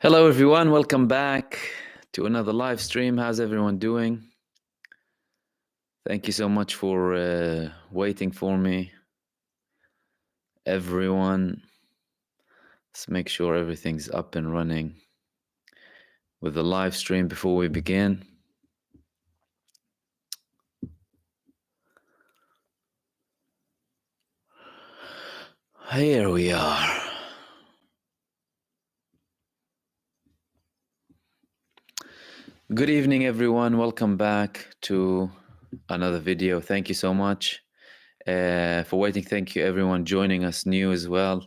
Hello, everyone. Welcome back to another live stream. How's everyone doing? Thank you so much for waiting for me. Everyone, let's make sure everything's up and running with the live stream before we begin. Here we are. Good evening, everyone. Welcome back to another video. Thank you so much for waiting. Thank you, everyone joining us new as well.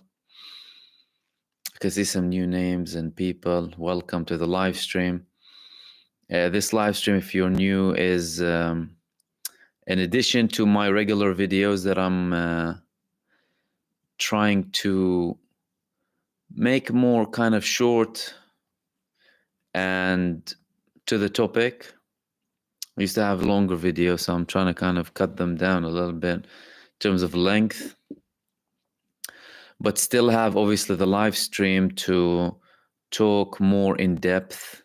I can see some new names and people. Welcome to the live stream. This live stream, if you're new, is in addition to my regular videos that I'm trying to make more kind of short and to the topic. I used to have longer videos, so I'm trying to kind of cut them down a little bit in terms of length, but still have obviously the live stream to talk more in depth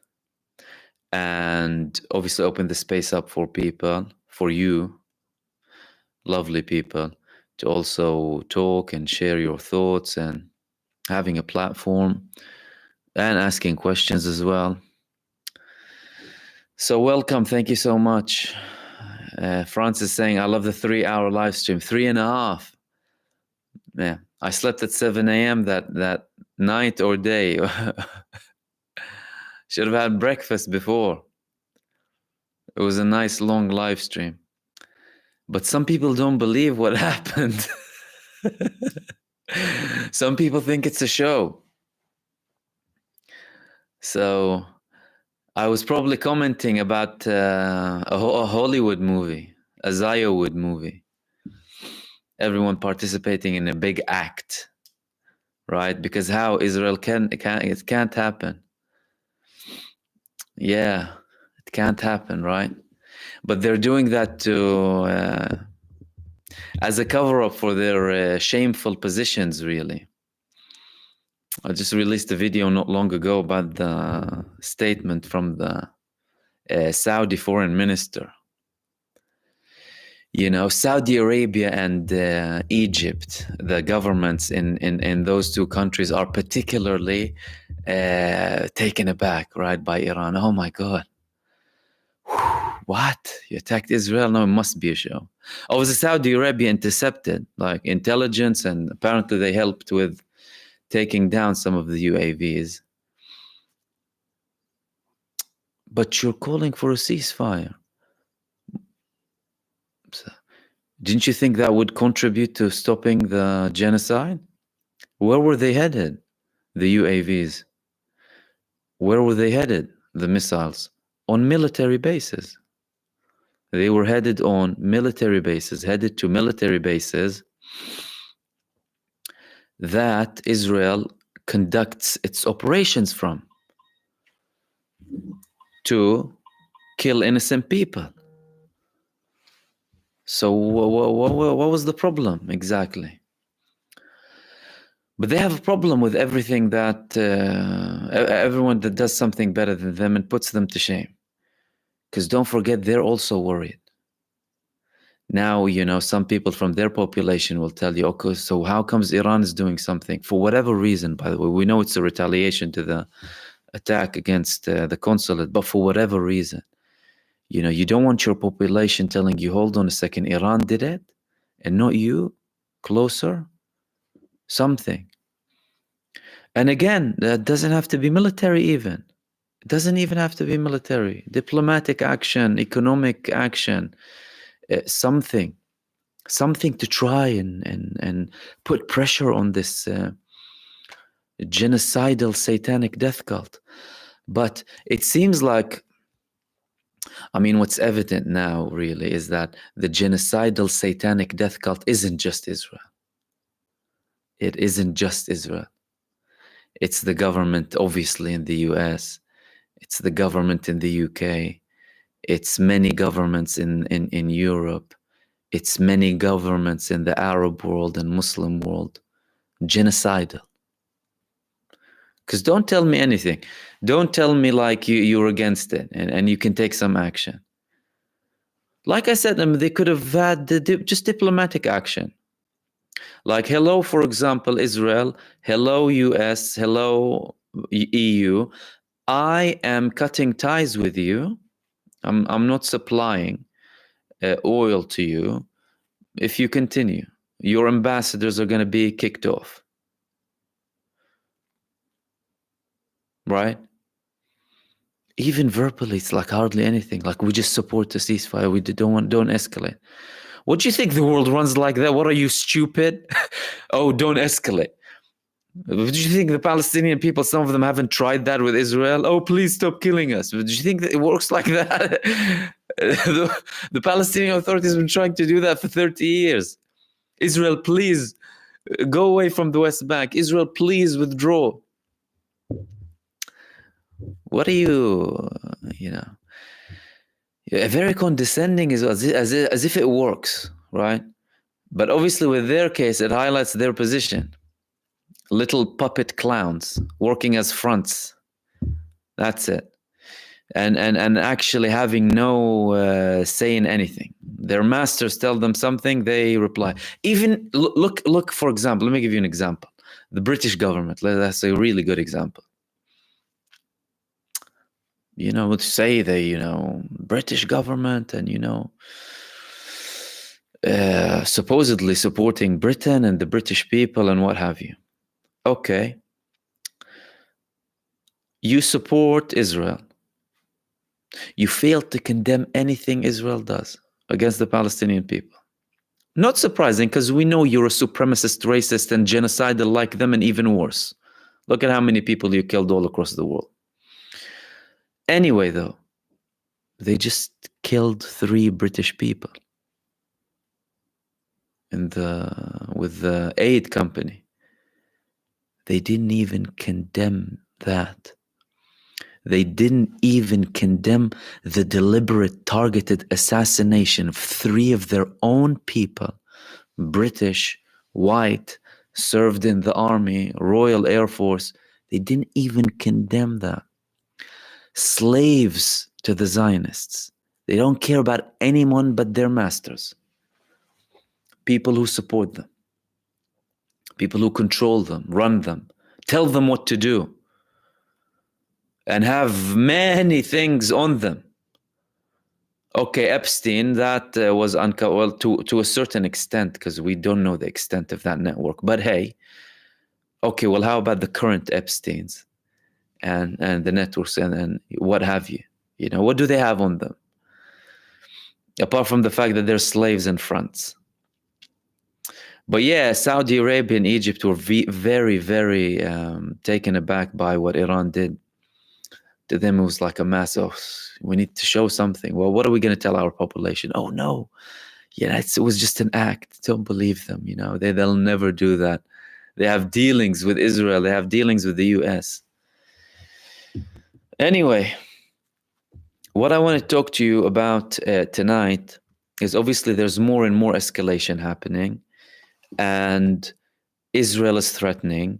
and obviously open the space up for people, for you, lovely people, to also talk and share your thoughts and having a platform and asking questions as well. So welcome. Thank you so much. Francis is saying, I love the 3-hour live stream. 3.5. Yeah. I slept at 7 a.m. that night or day. Should have had breakfast before. It was a nice long live stream. But some people don't believe what happened. Some people think it's a show. So I was probably commenting about a Hollywood movie, a Ziowood movie. Everyone participating in a big act, right? Because how Israel it can't happen. Yeah, it can't happen, right? But they're doing that to as a cover-up for their shameful positions, really. I just released a video not long ago about the statement from the Saudi foreign minister. You know, Saudi Arabia and Egypt, the governments in those two countries are particularly taken aback, right, by Iran. Oh my God. What? You attacked Israel? No, it must be a show. Oh, was Saudi Arabia intercepted, like intelligence, and apparently they helped with taking down some of the UAVs. But you're calling for a ceasefire. So, didn't you think that would contribute to stopping the genocide? Where were they headed, the UAVs? Where were they headed, the missiles? On military bases. They were headed on military bases, headed to military bases that Israel conducts its operations from to kill innocent people. So what was the problem exactly? But they have a problem with everything that everyone that does something better than them and puts them to shame. Because don't forget, they're also worried. Now, you know, some people from their population will tell you, okay, so how comes Iran is doing something? For whatever reason, by the way, we know it's a retaliation to the attack against the consulate, but for whatever reason, you know, you don't want your population telling you, hold on a second, Iran did it and not you, closer, something. And again, that doesn't have to be military even. It doesn't even have to be military. Diplomatic action, economic action, something to try and put pressure on this genocidal satanic death cult. But it seems like, I mean, what's evident now really is that the genocidal satanic death cult isn't just Israel. It isn't just Israel. It's the government, obviously, in the US. It's the government in the UK. It's many governments in Europe. It's many governments in the Arab world and Muslim world. Genocidal. Because don't tell me anything. Don't tell me like you're against it and you can take some action. Like I said, they could have had just diplomatic action. Like, hello, for example, Israel, hello, US, hello, EU. I am cutting ties with you. I'm not supplying oil to you. If you continue, your ambassadors are going to be kicked off. Right? Even verbally, it's like hardly anything. Like, we just support the ceasefire. We don't escalate. What do you think the world runs like that? What are you, stupid? Oh, don't escalate. Do you think the Palestinian people, some of them haven't tried that with Israel? Oh, please stop killing us. Do you think that it works like that? The Palestinian authorities have been trying to do that for 30 years. Israel, please go away from the West Bank. Israel, please withdraw. What are you, very condescending as if it works, right? But obviously with their case, it highlights their position. Little puppet clowns working as fronts. That's it. And actually having no say in anything. Their masters tell them something, they reply. Even, look, for example, let me give you an example. The British government, that's a really good example. Would say the, British government and, supposedly supporting Britain and the British people and what have you. Okay. You support Israel. You fail to condemn anything Israel does against the Palestinian people. Not surprising, because we know you're a supremacist, racist, and genocidal like them, and even worse. Look at how many people you killed all across the world. Anyway, though, they just killed 3 British people with the aid company. They didn't even condemn that. They didn't even condemn the deliberate targeted assassination of 3 of their own people, British, white, served in the army, Royal Air Force. They didn't even condemn that. Slaves to the Zionists. They don't care about anyone but their masters. People who support them. People who control them, run them, tell them what to do, and have many things on them. Okay, Epstein, that was uncovered, well, to a certain extent, because we don't know the extent of that network. But hey, okay, well, how about the current Epsteins and the networks and what have you? What do they have on them? Apart from the fact that they're slaves and fronts. But yeah, Saudi Arabia and Egypt were very, very taken aback by what Iran did. To them, it was like a mass of, we need to show something. Well, what are we going to tell our population? Oh, no. Yeah, it was just an act. Don't believe them. They'll never do that. They have dealings with Israel. They have dealings with the US. Anyway, what I want to talk to you about tonight is obviously there's more and more escalation happening, and Israel is threatening.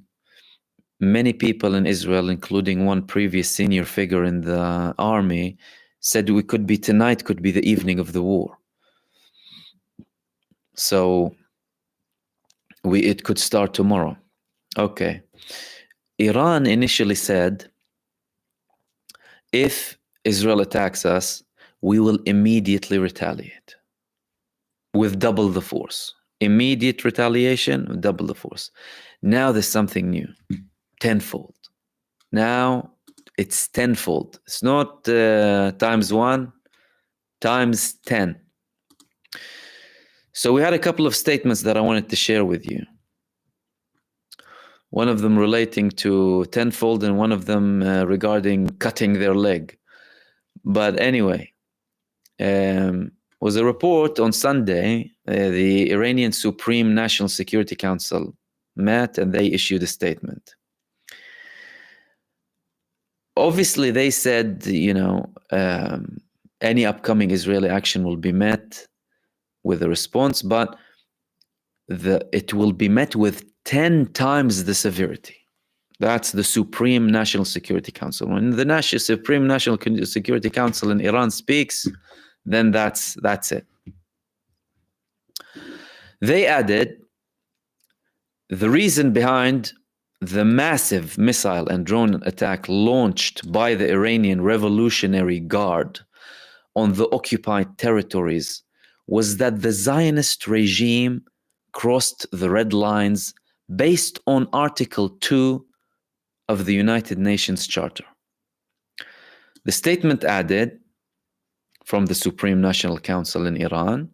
Many people in Israel, including one previous senior figure in the army, said tonight could be the evening of the war. So it could start tomorrow. Okay. Iran initially said, if Israel attacks us, we will immediately retaliate with double the force. Immediate retaliation with double the force. Now there's something new. Tenfold. Now it's tenfold. It's not times 1, times 10. So we had a couple of statements that I wanted to share with you. One of them relating to tenfold and one of them regarding cutting their leg. But anyway, was a report on Sunday. The Iranian Supreme National Security Council met and they issued a statement. Obviously, they said, any upcoming Israeli action will be met with a response, but it will be met with 10 times the severity. That's the Supreme National Security Council. When the Supreme National Security Council in Iran speaks, then that's it. They added the reason behind the massive missile and drone attack launched by the Iranian Revolutionary Guard on the occupied territories was that the Zionist regime crossed the red lines based on Article 2 of the United Nations Charter. The statement added from the Supreme National Council in Iran,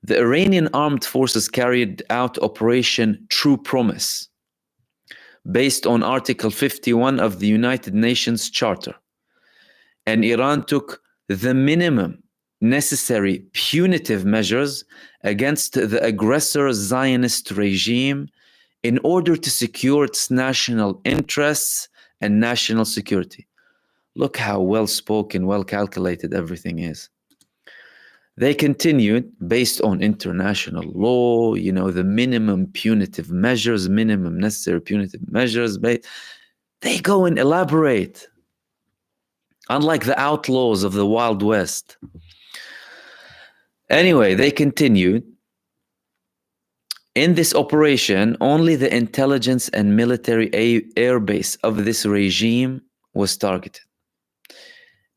the Iranian armed forces carried out Operation True Promise based on Article 51 of the United Nations Charter, and Iran took the minimum necessary punitive measures against the aggressor Zionist regime in order to secure its national interests and national security. Look how well spoken, well calculated everything is. They continued, based on international law, the minimum punitive measures, minimum necessary punitive measures. They go and elaborate. Unlike the outlaws of the Wild West. Anyway, they continued. In this operation, only the intelligence and military airbase of this regime was targeted.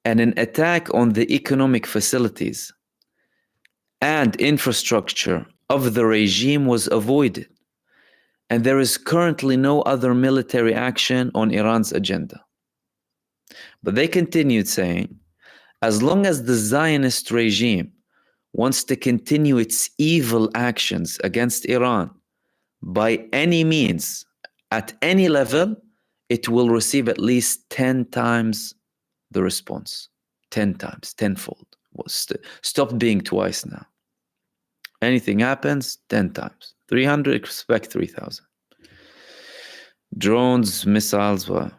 And an attack on the economic facilities and infrastructure of the regime was avoided. And there is currently no other military action on Iran's agenda. But they continued saying, as long as the Zionist regime wants to continue its evil actions against Iran by any means, at any level, it will receive at least 10 times the response. 10 times, tenfold. Stop being twice now. Anything happens, 10 times. 300, expect 3,000. Drones, missiles, well.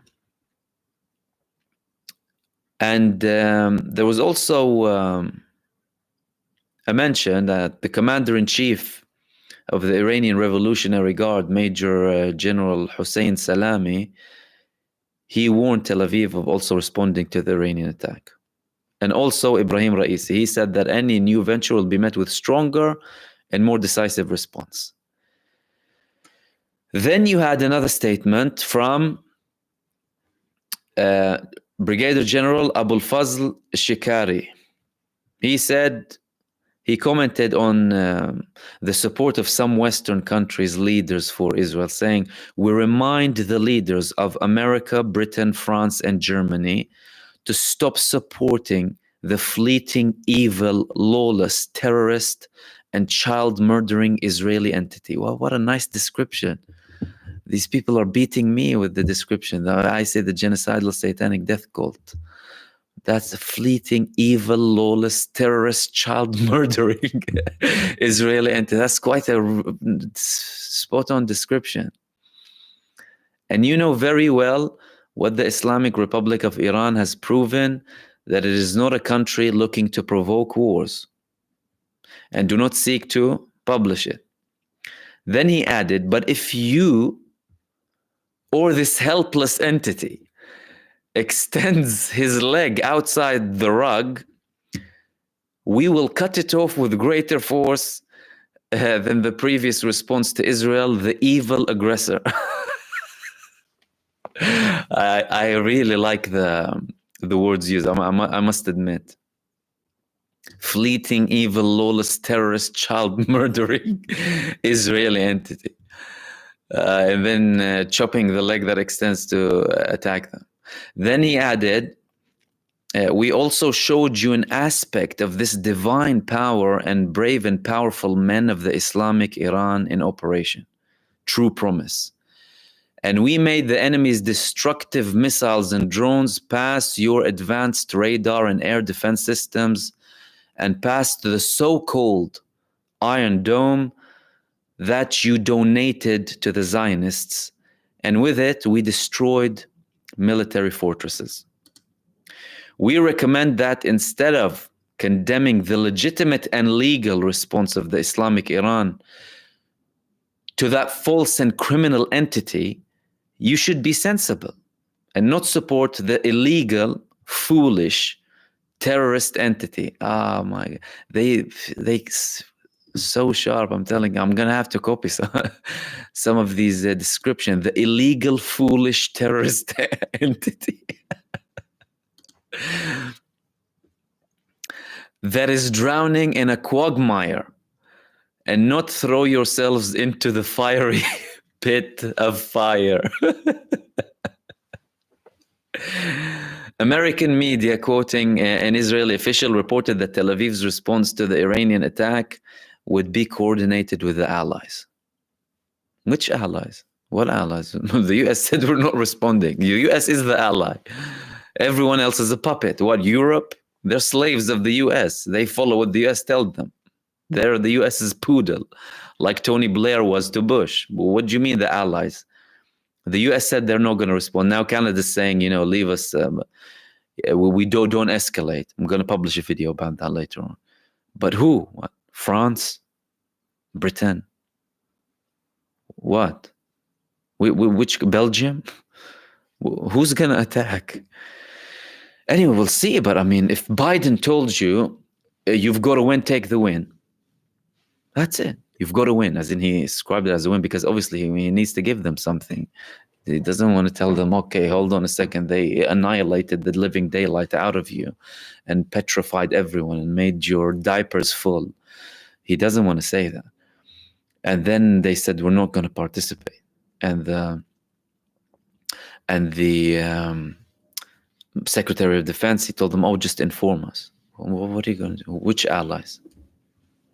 And there was also a mention that the commander-in-chief of the Iranian Revolutionary Guard, Major General Hossein Salami, he warned Tel Aviv of also responding to the Iranian attack. And also Ibrahim Raisi, he said that any new venture will be met with stronger and more decisive response. Then you had another statement from Brigadier General Abul Fazl Shikari. He said, he commented on the support of some Western countries' leaders for Israel, saying, we remind the leaders of America, Britain, France, and Germany to stop supporting the fleeting, evil, lawless, terrorist, and child-murdering Israeli entity. Well, what a nice description. These people are beating me with the description. I say the genocidal satanic death cult. That's a fleeting, evil, lawless, terrorist, child-murdering Israeli entity. That's quite a spot-on description. And you know very well what the Islamic Republic of Iran has proven, that it is not a country looking to provoke wars, and do not seek to publish it. Then he added, but if you or this helpless entity extends his leg outside the rug, we will cut it off with greater force than the previous response to Israel, the evil aggressor. I really like the words used, I must admit. Fleeting, evil, lawless, terrorist, child-murdering Israeli entity. And then chopping the leg that extends to attack them. Then he added, we also showed you an aspect of this divine power and brave and powerful men of the Islamic Iran in operation. True Promise. And we made the enemy's destructive missiles and drones pass your advanced radar and air defense systems and past the so-called Iron Dome that you donated to the Zionists. And with it, we destroyed military fortresses. We recommend that instead of condemning the legitimate and legal response of the Islamic Iran to that false and criminal entity, you should be sensible and not support the illegal, foolish, terrorist entity. Oh my God. They so sharp. I'm telling you, I'm gonna have to copy some of these descriptions. The illegal, foolish, terrorist entity that is drowning in a quagmire, and not throw yourselves into the fiery pit of fire. American media, quoting an Israeli official, reported that Tel Aviv's response to the Iranian attack would be coordinated with the allies. Which allies? What allies? The US said we're not responding. The US is the ally. Everyone else is a puppet. What, Europe? They're slaves of the US. They follow what the US tells them. They're the US's poodle, like Tony Blair was to Bush. What do you mean the allies? The US said they're not going to respond. Now Canada's saying, leave us. We don't escalate. I'm going to publish a video about that later on. But who? What? France? Britain? What? Which? Belgium? Who's going to attack? Anyway, we'll see. But I mean, if Biden told you, you've got to win, take the win. That's it. You've got to win, as in he described it as a win, because obviously he needs to give them something. He doesn't want to tell them, okay, hold on a second. They annihilated the living daylight out of you and petrified everyone and made your diapers full. He doesn't want to say that. And then they said, we're not going to participate. And the Secretary of Defense, he told them, oh, just inform us. What are you going to do? Which allies?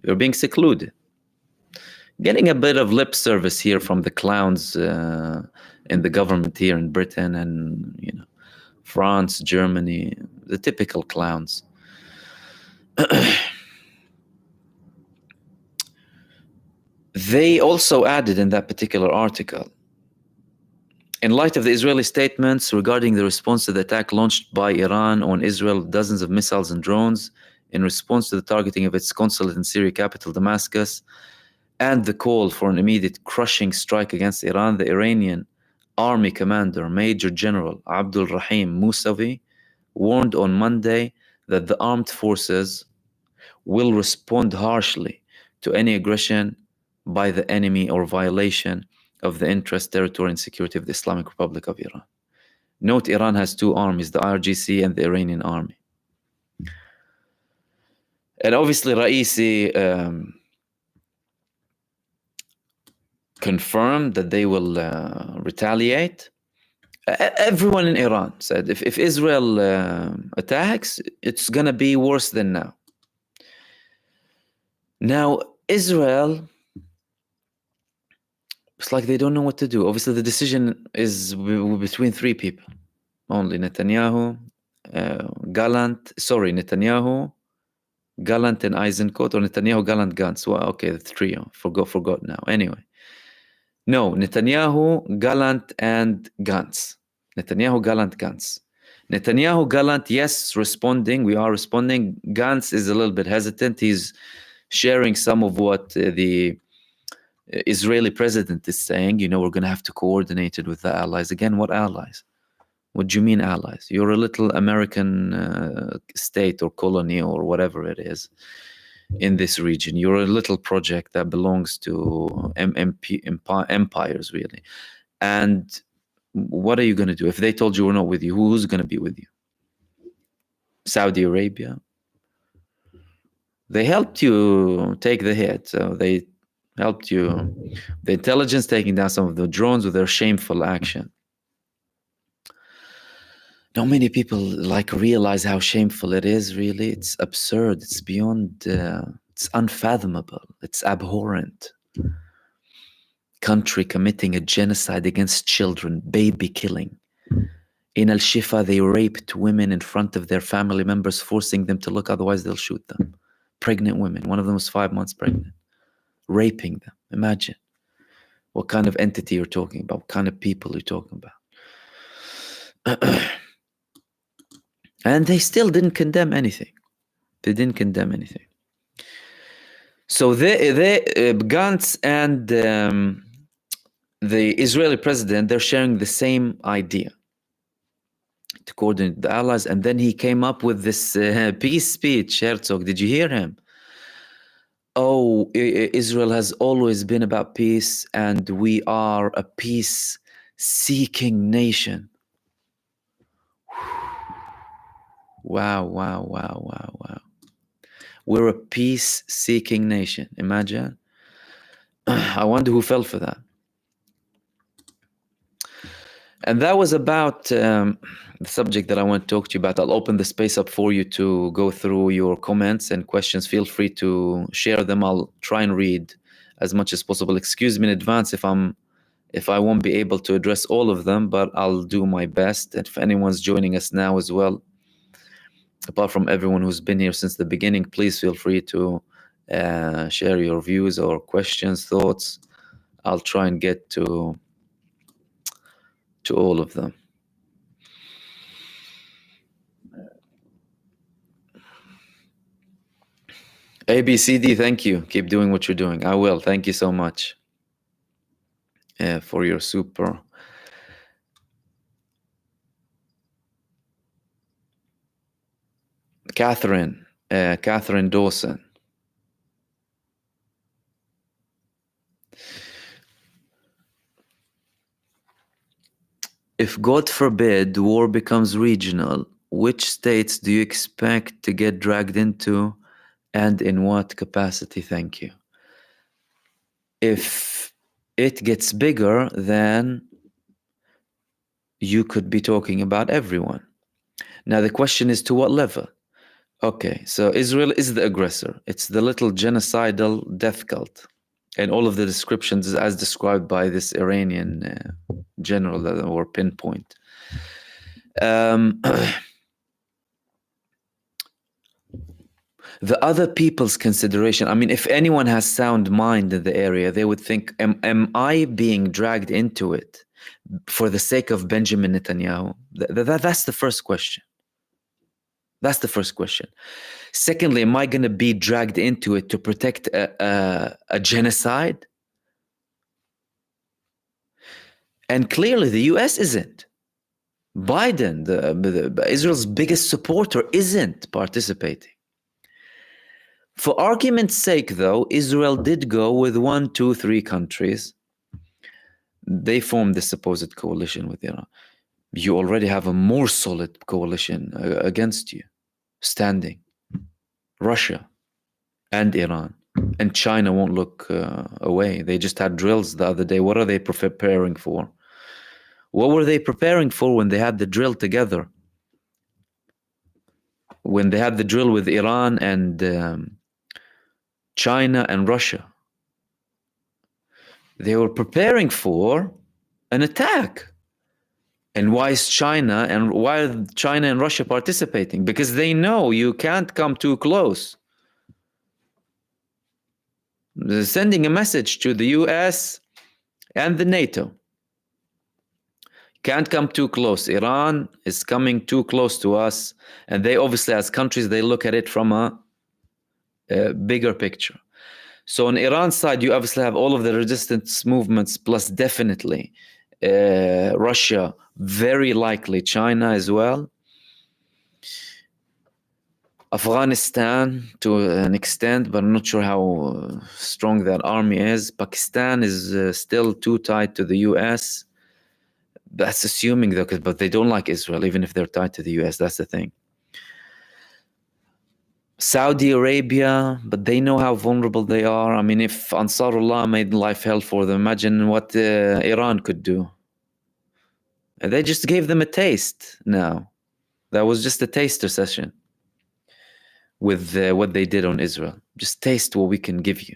You're being secluded. Getting a bit of lip service here from the clowns in the government here in Britain and, France, Germany, the typical clowns. They also added in that particular article, in light of the Israeli statements regarding the response to the attack launched by Iran on Israel, dozens of missiles and drones, in response to the targeting of its consulate in Syria capital Damascus, and the call for an immediate crushing strike against Iran, the Iranian army commander, Major General Abdul Rahim Mousavi, warned on Monday that the armed forces will respond harshly to any aggression by the enemy or violation of the interest, territory, and security of the Islamic Republic of Iran. Note, Iran has two armies, the IRGC and the Iranian army. And obviously, Raisi confirmed that they will retaliate. Everyone in Iran said if Israel attacks, it's going to be worse than now. Now, Israel, it's like they don't know what to do. Obviously, the decision is between three people only: Netanyahu, Netanyahu, Gallant, and Eisenkot, or Netanyahu, Gallant, Gantz. Well, okay, the trio. Forgot now. Anyway. No, Netanyahu, Gallant, and Gantz. Netanyahu, Gallant, Gantz. Netanyahu, Gallant, yes, responding. We are responding. Gantz is a little bit hesitant. He's sharing some of what the Israeli president is saying. We're going to have to coordinate it with the allies. Again, what allies? What do you mean allies? You're a little American state or colony or whatever it is in this region. You're a little project that belongs to empires, really. And what are you going to do? If they told you we're not with you, who's going to be with you? Saudi Arabia? They helped you take the hit. So they helped you, the intelligence, taking down some of the drones with their shameful action. Not many people realize how shameful it is, really. It's absurd. It's beyond, it's unfathomable. It's abhorrent. Country committing a genocide against children, baby killing. In Al-Shifa, they raped women in front of their family members, forcing them to look, otherwise they'll shoot them. Pregnant women. One of them was 5 months pregnant. Raping them. Imagine what kind of entity you're talking about, what kind of people you're talking about. And they still didn't condemn anything. They didn't condemn anything. So they Gantz and the Israeli president, they're sharing the same idea to coordinate the allies. And then he came up with this peace speech. Herzog, did you hear him? Oh, Israel has always been about peace, and we are a peace-seeking nation. Wow, wow, wow, wow, wow. We're a peace-seeking nation. Imagine. I wonder who fell for that. And that was about the subject that I want to talk to you about. I'll open the space up for you to go through your comments and questions. Feel free to share them. I'll try and read as much as possible. Excuse me in advance if I won't be able to address all of them, but I'll do my best. And if anyone's joining us now as well, apart from everyone who's been here since the beginning, please feel free to share your views or questions, thoughts. I'll try and get to all of them. ABCD, thank you. Keep doing what you're doing. I will. Thank you so much for your super. Catherine Dawson. If, God forbid, war becomes regional, which states do you expect to get dragged into, and in what capacity? Thank you. If it gets bigger, then you could be talking about everyone. Now, the question is, to what level? Okay, so Israel is the aggressor. It's the little genocidal death cult. And all of the descriptions as described by this Iranian general or pinpoint. The other people's consideration, I mean, if anyone has sound mind in the area, they would think, am I being dragged into it for the sake of Benjamin Netanyahu? That's the first question. That's the first question. Secondly, am I going to be dragged into it to protect a genocide? And clearly the US isn't. Biden, Israel's biggest supporter, isn't participating. For argument's sake, though, Israel did go with 1, 2, 3 countries. They formed this supposed coalition with Iran. You already have a more solid coalition against you, standing. Russia and Iran. And China won't look away. They just had drills the other day. What are they preparing for? What were they preparing for when they had the drill together? When they had the drill with Iran and China and Russia. They were preparing for an attack. And why are China and Russia participating? Because they know you can't come too close. They're sending a message to the US and the NATO. Can't come too close. Iran is coming too close to us. And they obviously, as countries, they look at it from a bigger picture. So on Iran's side, you obviously have all of the resistance movements, plus definitely Russia, very likely China as well. Afghanistan to an extent, but I'm not sure how strong that army is. Pakistan is still too tied to the US. That's assuming though, but they don't like Israel, even if they're tied to the US. That's the thing. Saudi Arabia, but they know how vulnerable they are. I mean, if Ansarullah made life hell for them, imagine what Iran could do. And they just gave them a taste now. That was just a taster session with what they did on Israel. Just taste what we can give you.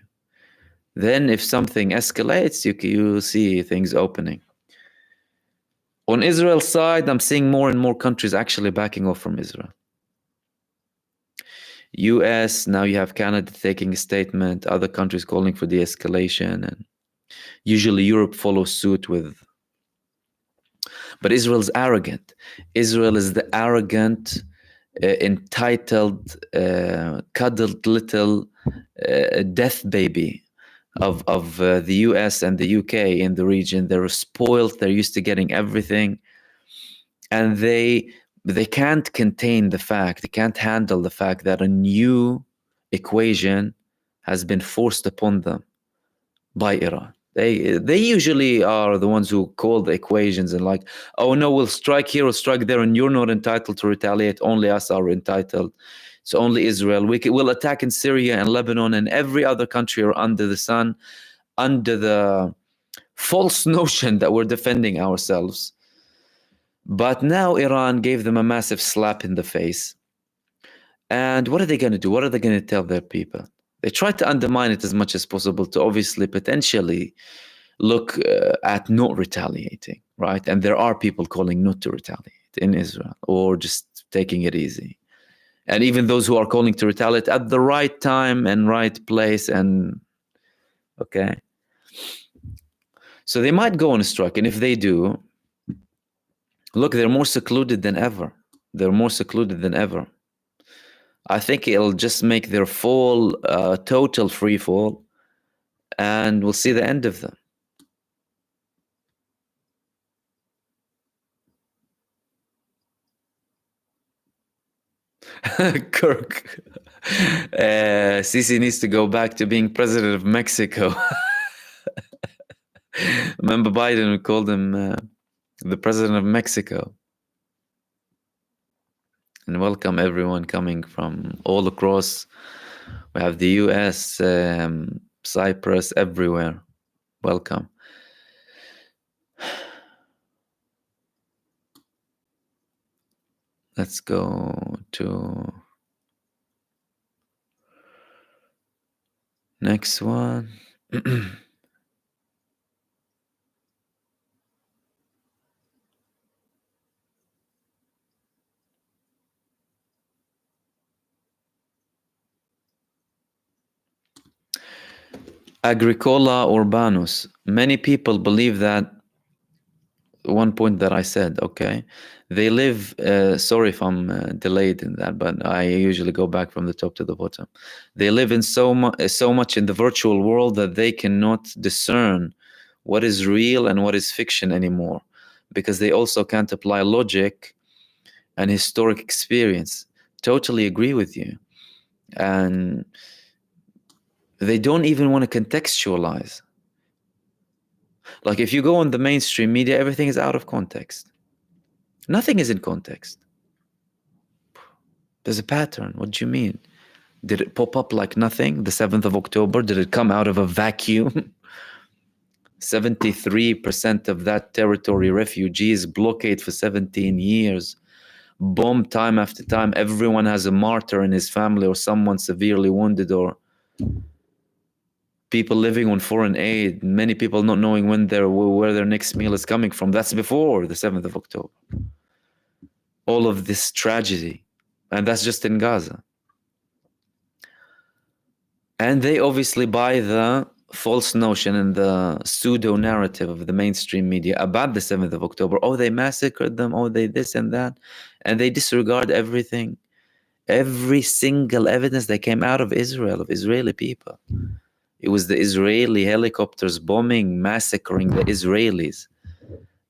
Then if something escalates, you see things opening. On Israel's side, I'm seeing more and more countries actually backing off from Israel. US, now you have Canada taking a statement, other countries calling for de-escalation, and usually Europe follows suit with. But Israel's arrogant. Israel is the arrogant, entitled, cuddled little death baby of the US and the UK in the region. They're spoiled. They're used to getting everything, and they can't contain the fact. They can't handle the fact that a new equation has been forced upon them by Iran. They usually are the ones who call the equations and like, oh no, we'll strike here or strike there, and you're not entitled to retaliate. Only us are entitled. It's only Israel. We'll attack in Syria and Lebanon and every other country or under the sun, under the false notion that we're defending ourselves. But now Iran gave them a massive slap in the face. And what are they going to do? What are they going to tell their people? They try to undermine it as much as possible to obviously potentially look at not retaliating, right? And there are people calling not to retaliate in Israel or just taking it easy. And even those who are calling to retaliate at the right time and right place, and okay. So they might go on a strike. And if they do, look, they're more secluded than ever. They're more secluded than ever. I think it'll just make their fall total free fall, and we'll see the end of them. Kirk, Sisi needs to go back to being president of Mexico. Remember Biden, we called him the president of Mexico. And welcome everyone coming from all across. We have the US, Cyprus, everywhere. Welcome. Let's go to next one. Agricola urbanus. Many people believe that one point that I said, okay, they live, sorry if I'm delayed in that, but I usually go back from the top to the bottom. They live in so much in the virtual world that they cannot discern what is real and what is fiction anymore, because they also can't apply logic and historic experience. Totally agree with you. And they don't even want to contextualize. Like if you go on the mainstream media, everything is out of context. Nothing is in context. There's a pattern. What do you mean? Did it pop up like nothing? The 7th of October, did it come out of a vacuum? 73% of that territory refugees, blockade for 17 years, bombed time after time. Everyone has a martyr in his family or someone severely wounded, or people living on foreign aid, many people not knowing where their next meal is coming from. That's before the 7th of October. All of this tragedy, and that's just in Gaza. And they obviously buy the false notion and the pseudo narrative of the mainstream media about the 7th of October. Oh, they massacred them. Oh, they this and that. And they disregard everything, every single evidence that came out of Israel, of Israeli people. It was the Israeli helicopters bombing, massacring the Israelis.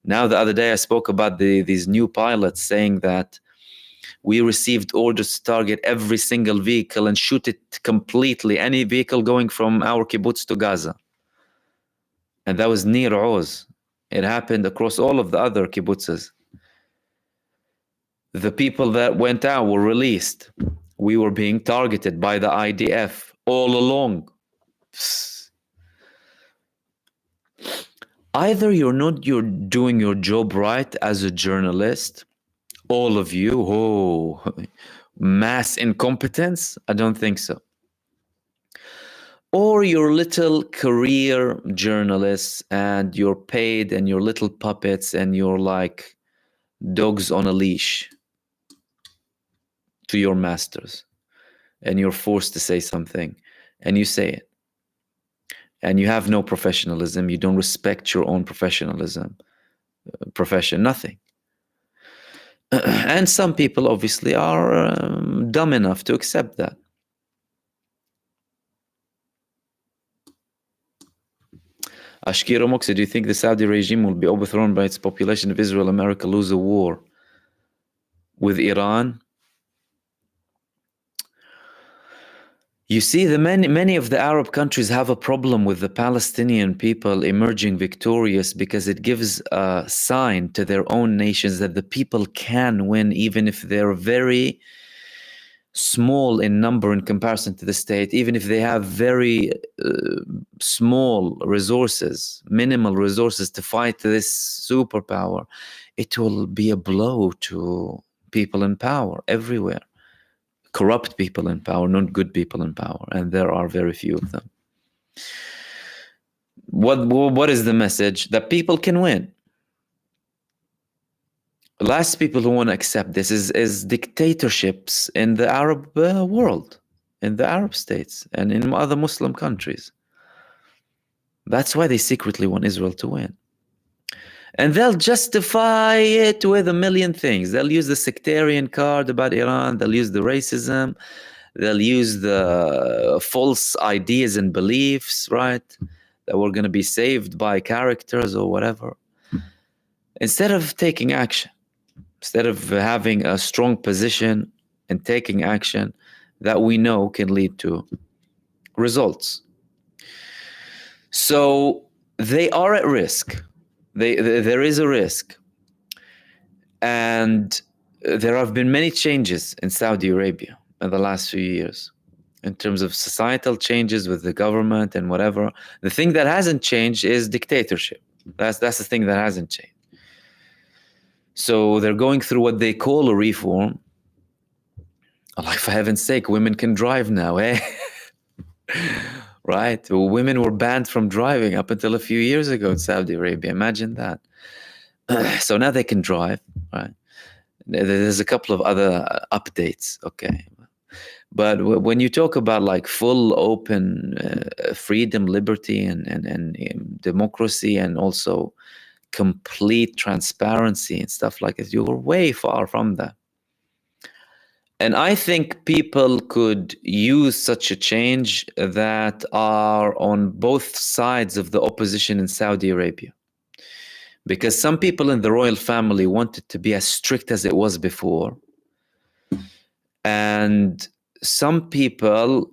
Now, the other day I spoke about these new pilots saying that we received orders to target every single vehicle and shoot it completely, any vehicle going from our kibbutz to Gaza. And that was near Oz. It happened across all of the other kibbutzes. The people that went out were released. We were being targeted by the IDF all along. Either you're doing your job right as a journalist, all of you, mass incompetence? I don't think so. Or you're little career journalists and you're paid and you're little puppets and you're like dogs on a leash to your masters, and you're forced to say something and you say it. And you have no professionalism. You don't respect your own professionalism, profession, nothing. And some people obviously are dumb enough to accept that. Ashkir Moxie, do you think the Saudi regime will be overthrown by its population if Israel and America lose a war with Iran? You see, many of the Arab countries have a problem with the Palestinian people emerging victorious because it gives a sign to their own nations that the people can win, even if they're very small in number in comparison to the state, even if they have very small resources, minimal resources to fight this superpower. It will be a blow to people in power everywhere. Corrupt people in power, not good people in power, and there are very few of them. What is the message? That people can win. The last people who want to accept this is dictatorships in the Arab world, in the Arab states, and in other Muslim countries. That's why they secretly want Israel to win. And they'll justify it with a million things. They'll use the sectarian card about Iran. They'll use the racism. They'll use the false ideas and beliefs, right? That we're going to be saved by characters or whatever. Instead of taking action, instead of having a strong position and taking action that we know can lead to results. So they are at risk. There is a risk. And there have been many changes in Saudi Arabia in the last few years in terms of societal changes with the government and whatever. The thing that hasn't changed is dictatorship. That's the thing that hasn't changed. So they're going through what they call a reform. Like, for heaven's sake, women can drive now, eh? Right? Women were banned from driving up until a few years ago in Saudi Arabia. Imagine that. So now they can drive, right? There's a couple of other updates, okay? But when you talk about like full open freedom, liberty, and democracy, and also complete transparency and stuff like that, you're way far from that. And I think people could use such a change that are on both sides of the opposition in Saudi Arabia. Because some people in the royal family want it to be as strict as it was before. And some people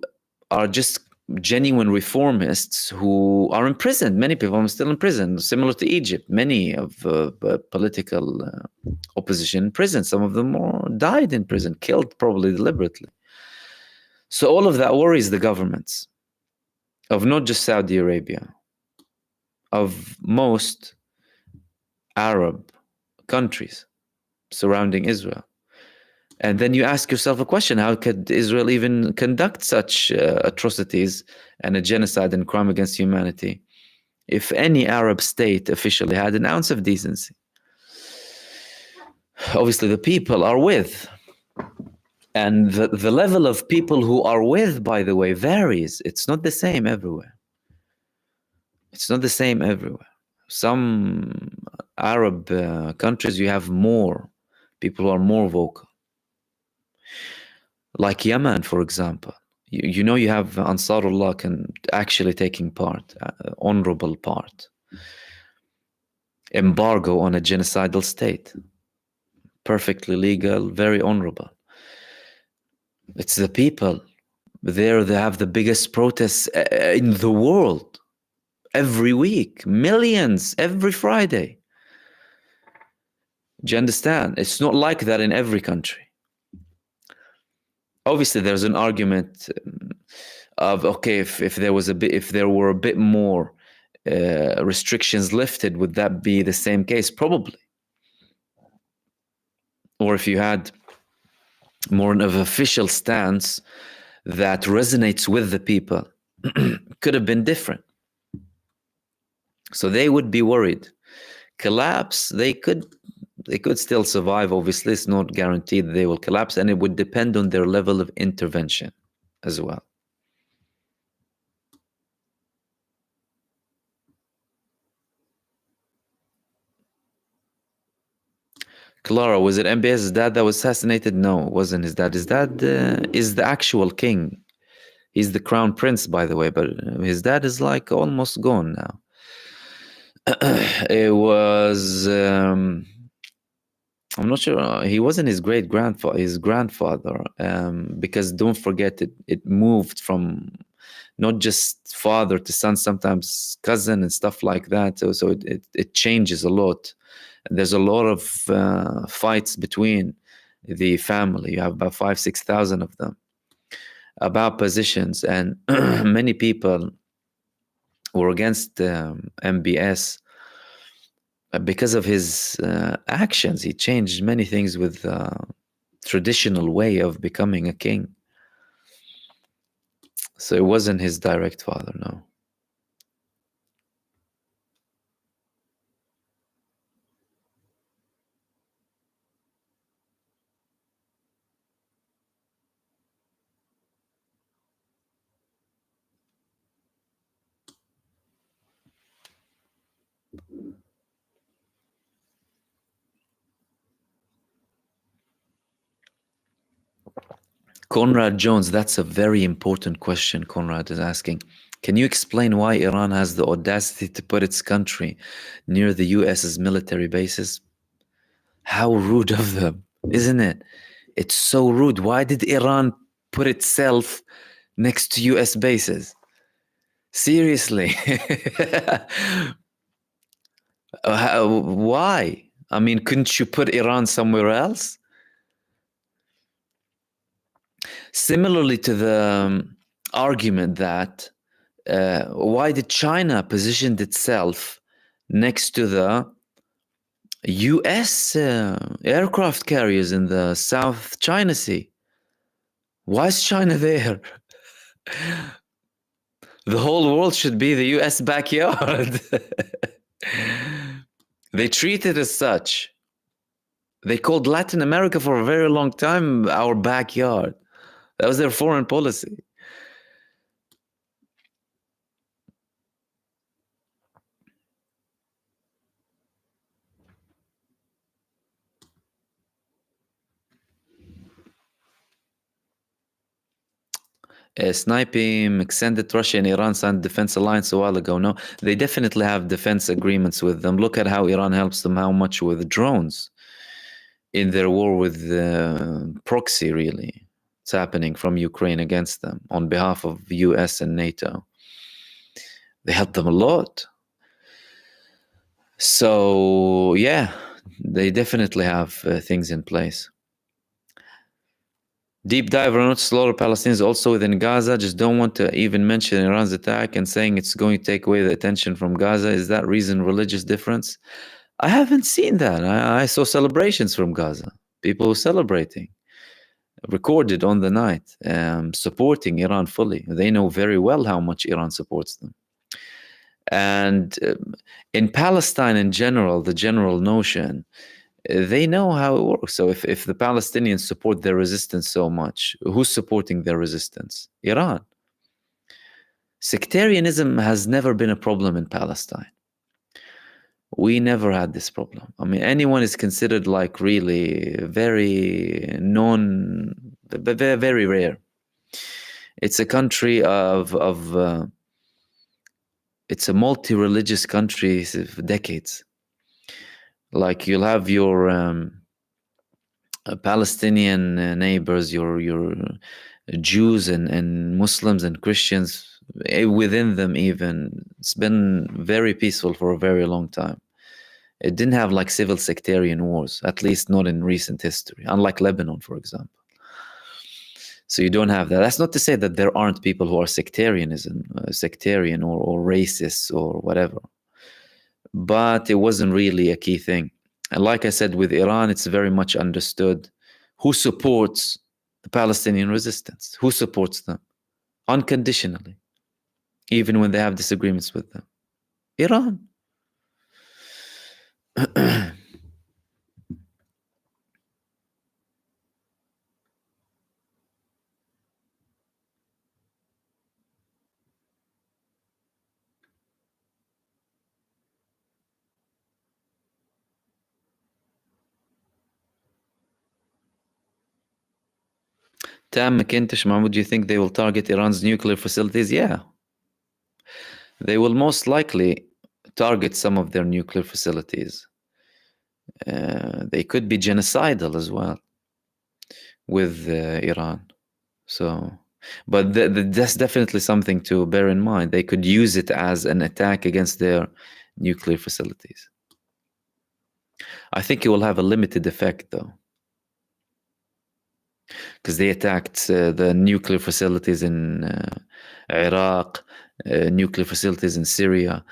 are just genuine reformists who are imprisoned. Many people are still in prison, similar to Egypt. Many of political opposition in prison. Some of them died in prison, killed probably deliberately. So all of that worries the governments of not just Saudi Arabia, of most Arab countries surrounding Israel. And then you ask yourself a question: how could Israel even conduct such atrocities and a genocide and crime against humanity if any Arab state officially had an ounce of decency? Obviously, the people are with. And the level of people who are with, by the way, varies. It's not the same everywhere. It's not the same everywhere. Some Arab countries, you have more people who are more vocal. Like Yemen, for example. You know, you have Ansarullah actually taking part, honorable part. Embargo on a genocidal state. Perfectly legal, very honorable. It's the people. There they have the biggest protests in the world. Every week. Millions every Friday. Do you understand? It's not like that in every country. Obviously, there's an argument of, okay, if there were a bit more restrictions lifted, would that be the same case? Probably. Or if you had more of an official stance that resonates with the people, could have been different. So they would be worried. Collapse, they could still survive. Obviously, it's not guaranteed they will collapse, and it would depend on their level of intervention as well. Clara, was it MBS's dad that was assassinated? No, it wasn't his dad. His dad is the actual king. He's the crown prince, by the way, but his dad is like almost gone now. It was. I'm not sure. He wasn't his great grandfather. His grandfather, because don't forget it moved from not just father to son, sometimes cousin and stuff like that. So it changes a lot. There's a lot of fights between the family. You have about 5,000-6,000 of them about positions, and many people were against MBS because of his actions. He changed many things with traditional way of becoming a king. So it wasn't his direct father, no. Conrad Jones, that's a very important question Conrad is asking. Can you explain why Iran has the audacity to put its country near the US's military bases? How rude of them, isn't it? It's so rude. Why did Iran put itself next to US bases? Seriously. Why? I mean, couldn't you put Iran somewhere else? Similarly to the argument that why did China positioned itself next to the US aircraft carriers in the South China Sea? Why is China there? The whole world should be the US backyard. They treat it as such. They called Latin America for a very long time our backyard. That was their foreign policy. Sniping extended Russia and Iran signed defense alliance a while ago. No, they definitely have defense agreements with them. Look at how Iran helps them, how much with drones in their war with proxy, really. It's happening from Ukraine against them on behalf of US and NATO. They help them a lot. So, yeah, they definitely have things in place. Deep dive or not slaughter Palestinians also within Gaza. Just don't want to even mention Iran's attack and saying it's going to take away the attention from Gaza. Is that reason religious difference? I haven't seen that. I saw celebrations from Gaza. People celebrating, recorded on the night, supporting Iran fully. They know very well how much Iran supports them. And in Palestine in general, the general notion, they know how it works. So if the Palestinians support their resistance so much, who's supporting their resistance? Iran. Sectarianism has never been a problem in Palestine. We never had this problem. I mean, anyone is considered like really very very rare. It's a country it's a multi-religious country for decades. Like you'll have your Palestinian neighbors, your Jews and Muslims and Christians within them. Even it's been very peaceful for a very long time. It didn't have like civil sectarian wars, at least not in recent history, unlike Lebanon, for example. So you don't have that. That's not to say that there aren't people who are sectarian or racist or whatever. But it wasn't really a key thing. And like I said, with Iran, it's very much understood who supports the Palestinian resistance, who supports them unconditionally, even when they have disagreements with them. Iran. Tam McIntosh, Mahmoud, do you think they will target Iran's nuclear facilities? Yeah. They will most likely target some of their nuclear facilities. They could be genocidal as well with Iran. So, but that's definitely something to bear in mind. They could use it as an attack against their nuclear facilities. I think it will have a limited effect, though, because they attacked the nuclear facilities in Iraq, nuclear facilities in Syria.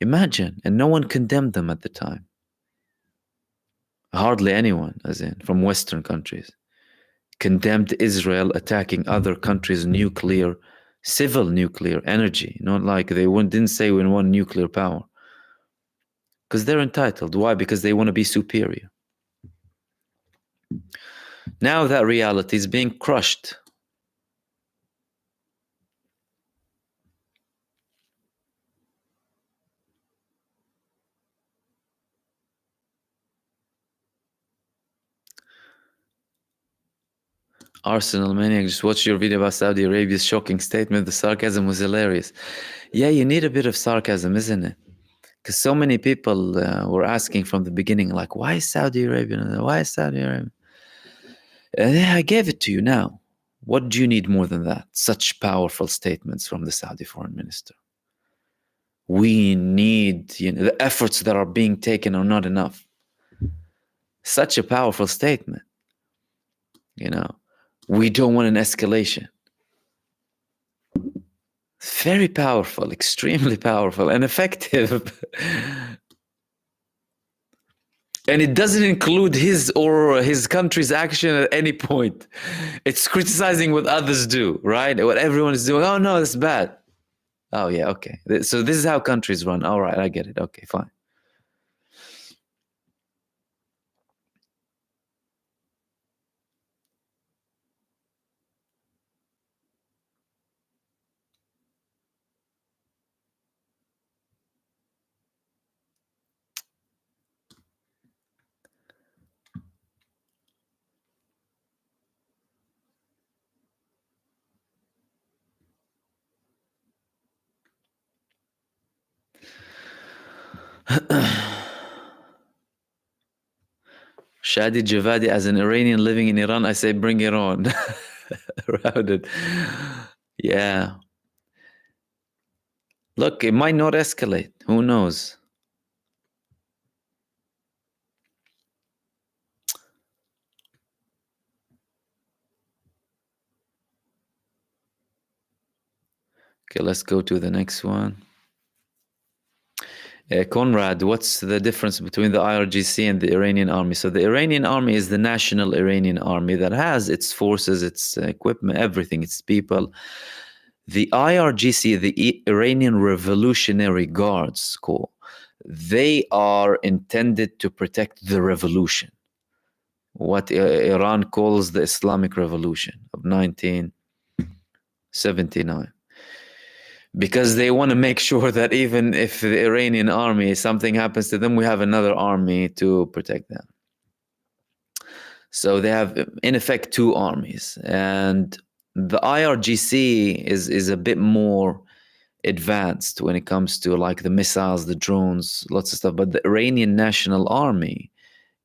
Imagine, and no one condemned them at the time. Hardly anyone, as in from Western countries, condemned Israel attacking other countries' civil nuclear energy. Not like they didn't say we want nuclear power. Because they're entitled. Why? Because they want to be superior. Now that reality is being crushed. Arsenal Maniac, just watched your video about Saudi Arabia's shocking statement. The sarcasm was hilarious. Yeah, you need a bit of sarcasm, isn't it? Because so many people were asking from the beginning, like, why is Saudi Arabia? Why is Saudi Arabia? And I gave it to you now. What do you need more than that? Such powerful statements from the Saudi foreign minister. We need, the efforts that are being taken are not enough. Such a powerful statement. We don't want an escalation. Very powerful, extremely powerful and effective. And it doesn't include his or his country's action at any point. It's criticizing what others do, right? What everyone is doing. Oh, no, that's bad. Oh, yeah, okay. So this is how countries run. All right, I get it. Okay, fine. Shadi Javadi, as an Iranian living in Iran, I say bring it on. Routed. Yeah. Look, it might not escalate. Who knows? Okay, let's go to the next one. Conrad, what's the difference between the IRGC and the Iranian army? So the Iranian army is the national Iranian army that has its forces, its equipment, everything, its people. The IRGC, the Iranian Revolutionary Guards Corps, they are intended to protect the revolution, what Iran calls the Islamic Revolution of 1979. Because they want to make sure that even if the Iranian army, something happens to them, we have another army to protect them. So they have, in effect, two armies. And the IRGC is a bit more advanced when it comes to like the missiles, the drones, lots of stuff. But the Iranian National Army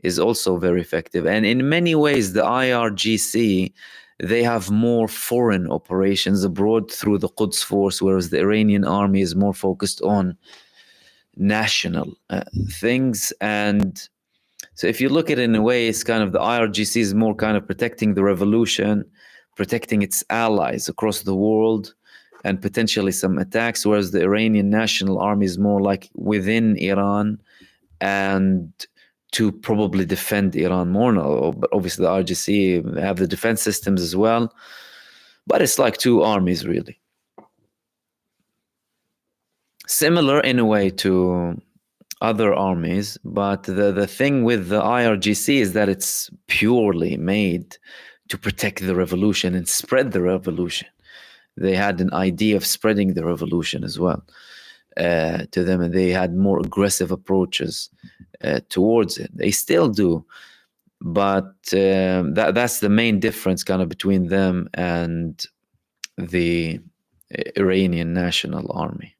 is also very effective. And in many ways, the IRGC, they have more foreign operations abroad through the Quds Force, whereas the Iranian army is more focused on national things. And so if you look at it in a way, it's kind of the IRGC is more kind of protecting the revolution, protecting its allies across the world, and potentially some attacks, whereas the Iranian National Army is more like within Iran and to probably defend Iran more now. But obviously the IRGC have the defense systems as well. But it's like two armies, really. Similar in a way to other armies, but the thing with the IRGC is that it's purely made to protect the revolution and spread the revolution. They had an idea of spreading the revolution as well to them, and they had more aggressive approaches towards it. They still do, but that's the main difference kind of between them and the Iranian National Army.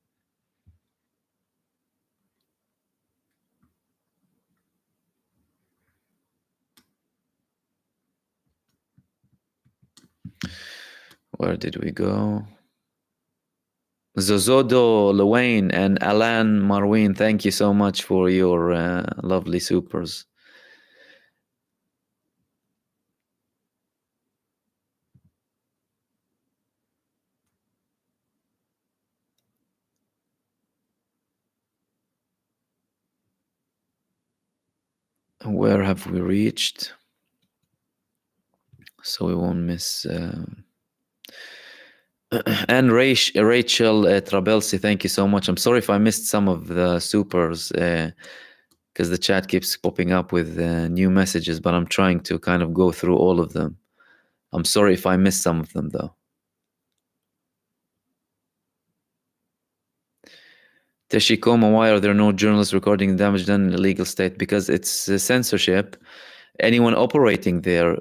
Where did we go? Zozodo, Luane, and Alan Marwin, thank you so much for your lovely supers. Where have we reached? So we won't miss. And Rachel Trabelsi, thank you so much. I'm sorry if I missed some of the supers because the chat keeps popping up with new messages, but I'm trying to kind of go through all of them. I'm sorry if I missed some of them, though. Teshikoma, why are there no journalists recording the damage done in a legal state? Because it's censorship. Anyone operating there,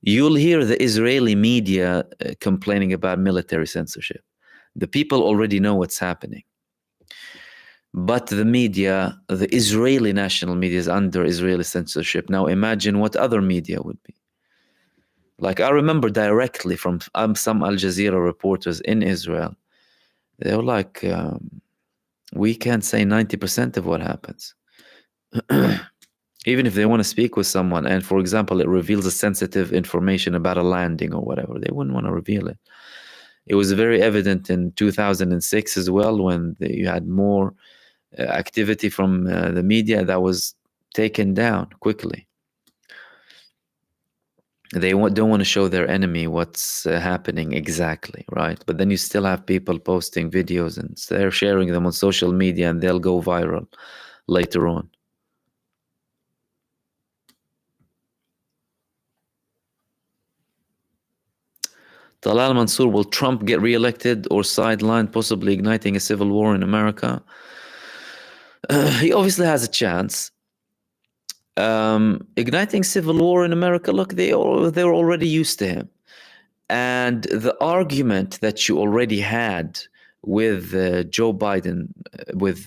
you'll hear the Israeli media complaining about military censorship. The people already know what's happening. But the media, the Israeli national media, is under Israeli censorship. Now imagine what other media would be. Like, I remember directly from some Al Jazeera reporters in Israel. They were like, we can't say 90% of what happens. Even if they want to speak with someone and, for example, it reveals a sensitive information about a landing or whatever, they wouldn't want to reveal it. It was very evident in 2006 as well, when you had more activity from the media that was taken down quickly. They don't want to show their enemy what's happening exactly, right? But then you still have people posting videos and they're sharing them on social media and they'll go viral later on. Talal Mansour, will Trump get reelected or sidelined, possibly igniting a civil war in America? He obviously has a chance. Igniting civil war in America, look, they're already used to him. And the argument that you already had with Joe Biden, with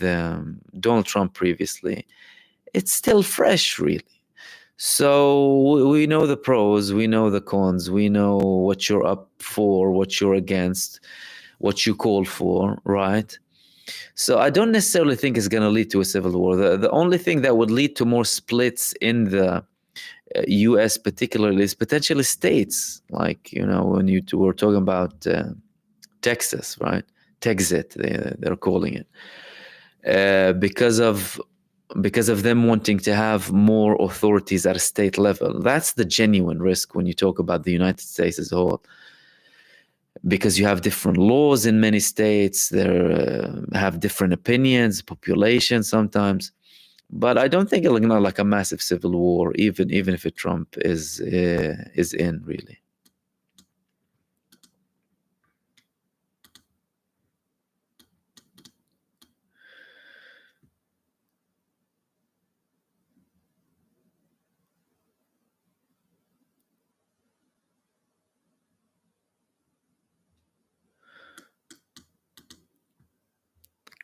Donald Trump previously, it's still fresh, really. So we know the pros, we know the cons, we know what you're up for, what you're against, what you call for, right? So I don't necessarily think it's going to lead to a civil war. The only thing that would lead to more splits in the US particularly is potentially states, like, you know, when you were talking about Texas, right? Texit, they're calling it, because of them wanting to have more authorities at a state level. That's the genuine risk when you talk about the United States as a whole, because you have different laws in many states. They have different opinions, population sometimes. But I don't think it'll not like a massive civil war, even if Trump is in, really.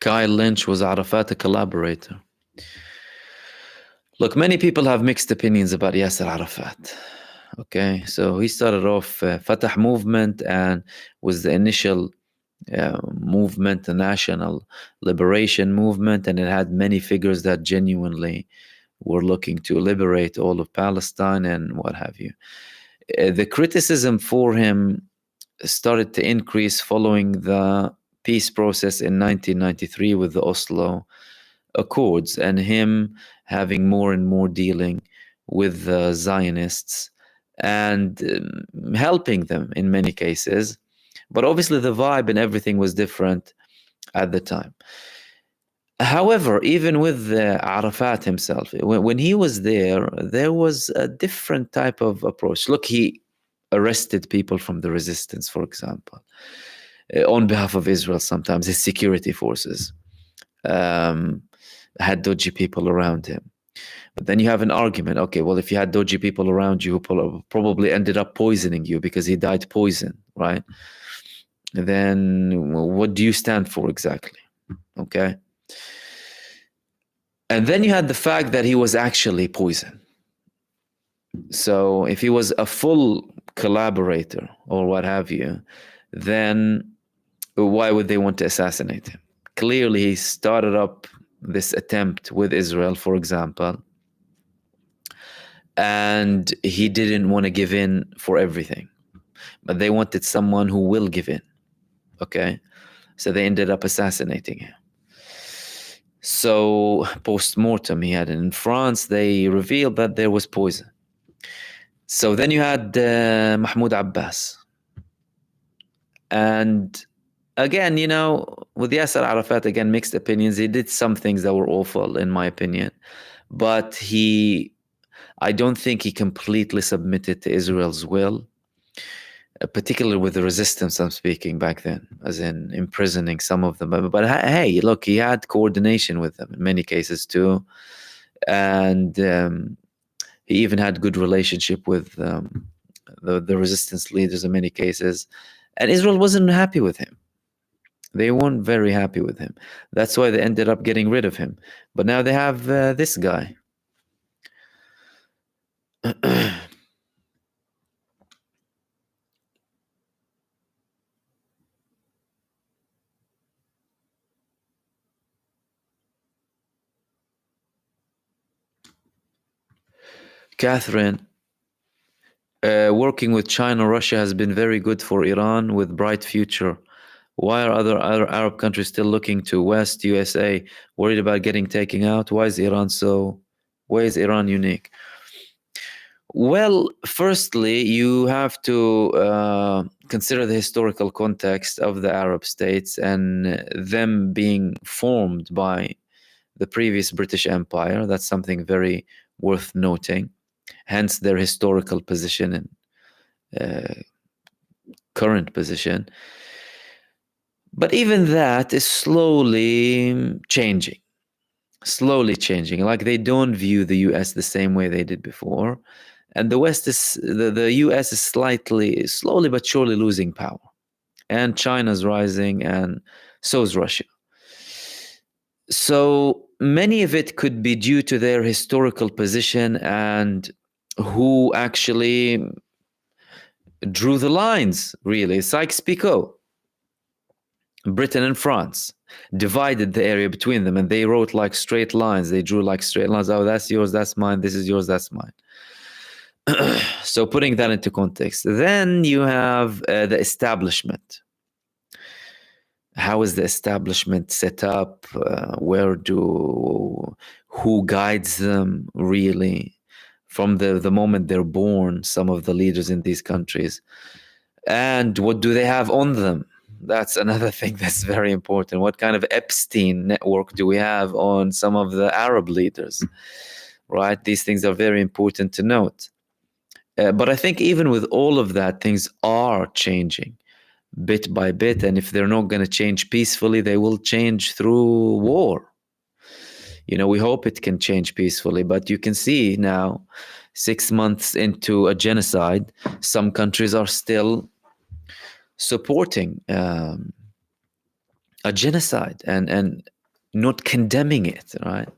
Kyle Lynch, was Arafat a collaborator? Look, many people have mixed opinions about Yasser Arafat. Okay, so he started off Fatah movement and was the initial movement, the national liberation movement, and it had many figures that genuinely were looking to liberate all of Palestine and what have you. The criticism for him started to increase following the peace process in 1993 with the Oslo Accords, and him having more and more dealing with the Zionists and helping them in many cases. But obviously the vibe and everything was different at the time. However, even with Arafat himself, when he was there was a different type of approach. Look, he arrested people from the resistance, for example, on behalf of Israel sometimes. His security forces had dodgy people around him. But then you have an argument. Okay, well, if you had dodgy people around you who probably ended up poisoning you because he died poisoned, right? Then what do you stand for exactly? Okay. And then you had the fact that he was actually poisoned. So if he was a full collaborator or what have you, then why would they want to assassinate him? Clearly, he started up this attempt with Israel, for example, and he didn't want to give in for everything, but they wanted someone who will give in. Okay, so they ended up assassinating him. So post-mortem, he had it. In France, they revealed that there was poison. So then you had Mahmoud Abbas. And again, you know, with Yasser Arafat, again, mixed opinions. He did some things that were awful, in my opinion. But I don't think he completely submitted to Israel's will, particularly with the resistance I'm speaking back then, as in imprisoning some of them. But hey, look, he had coordination with them in many cases too. And he even had good relationship with the resistance leaders in many cases. And Israel wasn't happy with him. They weren't very happy with him. That's why they ended up getting rid of him. But now they have this guy. Catherine, working with China, Russia has been very good for Iran with bright future. Why are other Arab countries still looking to West, USA, worried about getting taken out? Why is Iran unique? Well, firstly, you have to consider the historical context of the Arab states and them being formed by the previous British Empire. That's something very worth noting. Hence their historical position and current position. But even that is slowly changing. Like they don't view the US the same way they did before. And the West is, the US is slowly but surely losing power. And China's rising, and so is Russia. So many of it could be due to their historical position and who actually drew the lines, really. Sykes-Picot. Britain and France divided the area between them, and they wrote like straight lines. They drew like straight lines. Oh, that's yours, that's mine. This is yours, that's mine. So putting that into context. Then you have the establishment. How is the establishment set up? Who guides them really? From the moment they're born, some of the leaders in these countries. And what do they have on them? That's another thing that's very important. What kind of Epstein network do we have on some of the Arab leaders? Right? These things are very important to note. But I think even with all of that, things are changing bit by bit. And if they're not going to change peacefully, they will change through war. You know, we hope it can change peacefully, but you can see now, 6 months into a genocide, some countries are still supporting a genocide and not condemning it, right?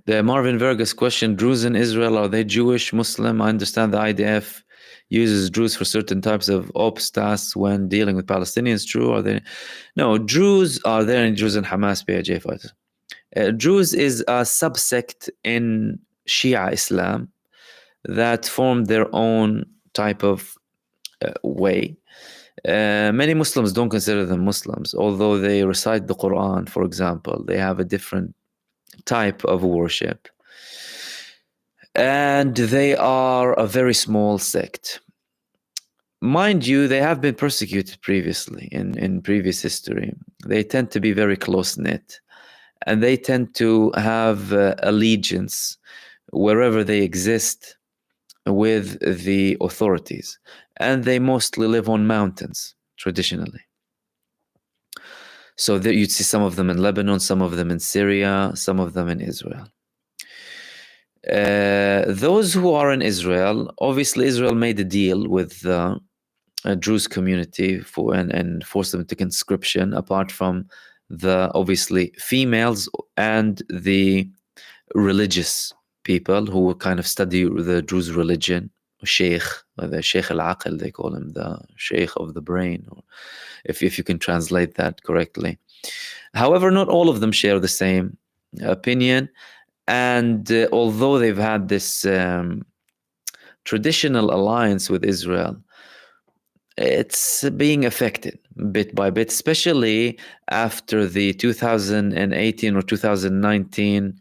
The Marvin Vergas question, Druze in Israel, are they Jewish, Muslim? I understand the IDF uses Druze for certain types of ops tasks when dealing with Palestinians. True? Are they? No, Druze are there in Druze and Hamas PIJ fighters. Druze is a subsect in Shia Islam that formed their own type of way. Many Muslims don't consider them Muslims, although they recite the Quran, for example. They have a different type of worship. And they are a very small sect. Mind you, they have been persecuted previously in previous history. They tend to be very close-knit. And they tend to have allegiance wherever they exist with the authorities. And they mostly live on mountains, traditionally. So there you'd see some of them in Lebanon, some of them in Syria, some of them in Israel. Those who are in Israel, obviously Israel made a deal with the Druze community and forced them to conscription, apart from the obviously females and the religious people who kind of study the Druze religion, Sheikh, or the Sheikh al-Aql, they call him, the Sheikh of the brain, or if you can translate that correctly. However, not all of them share the same opinion. And although they've had this traditional alliance with Israel, it's being affected bit by bit, especially after the 2018 or 2019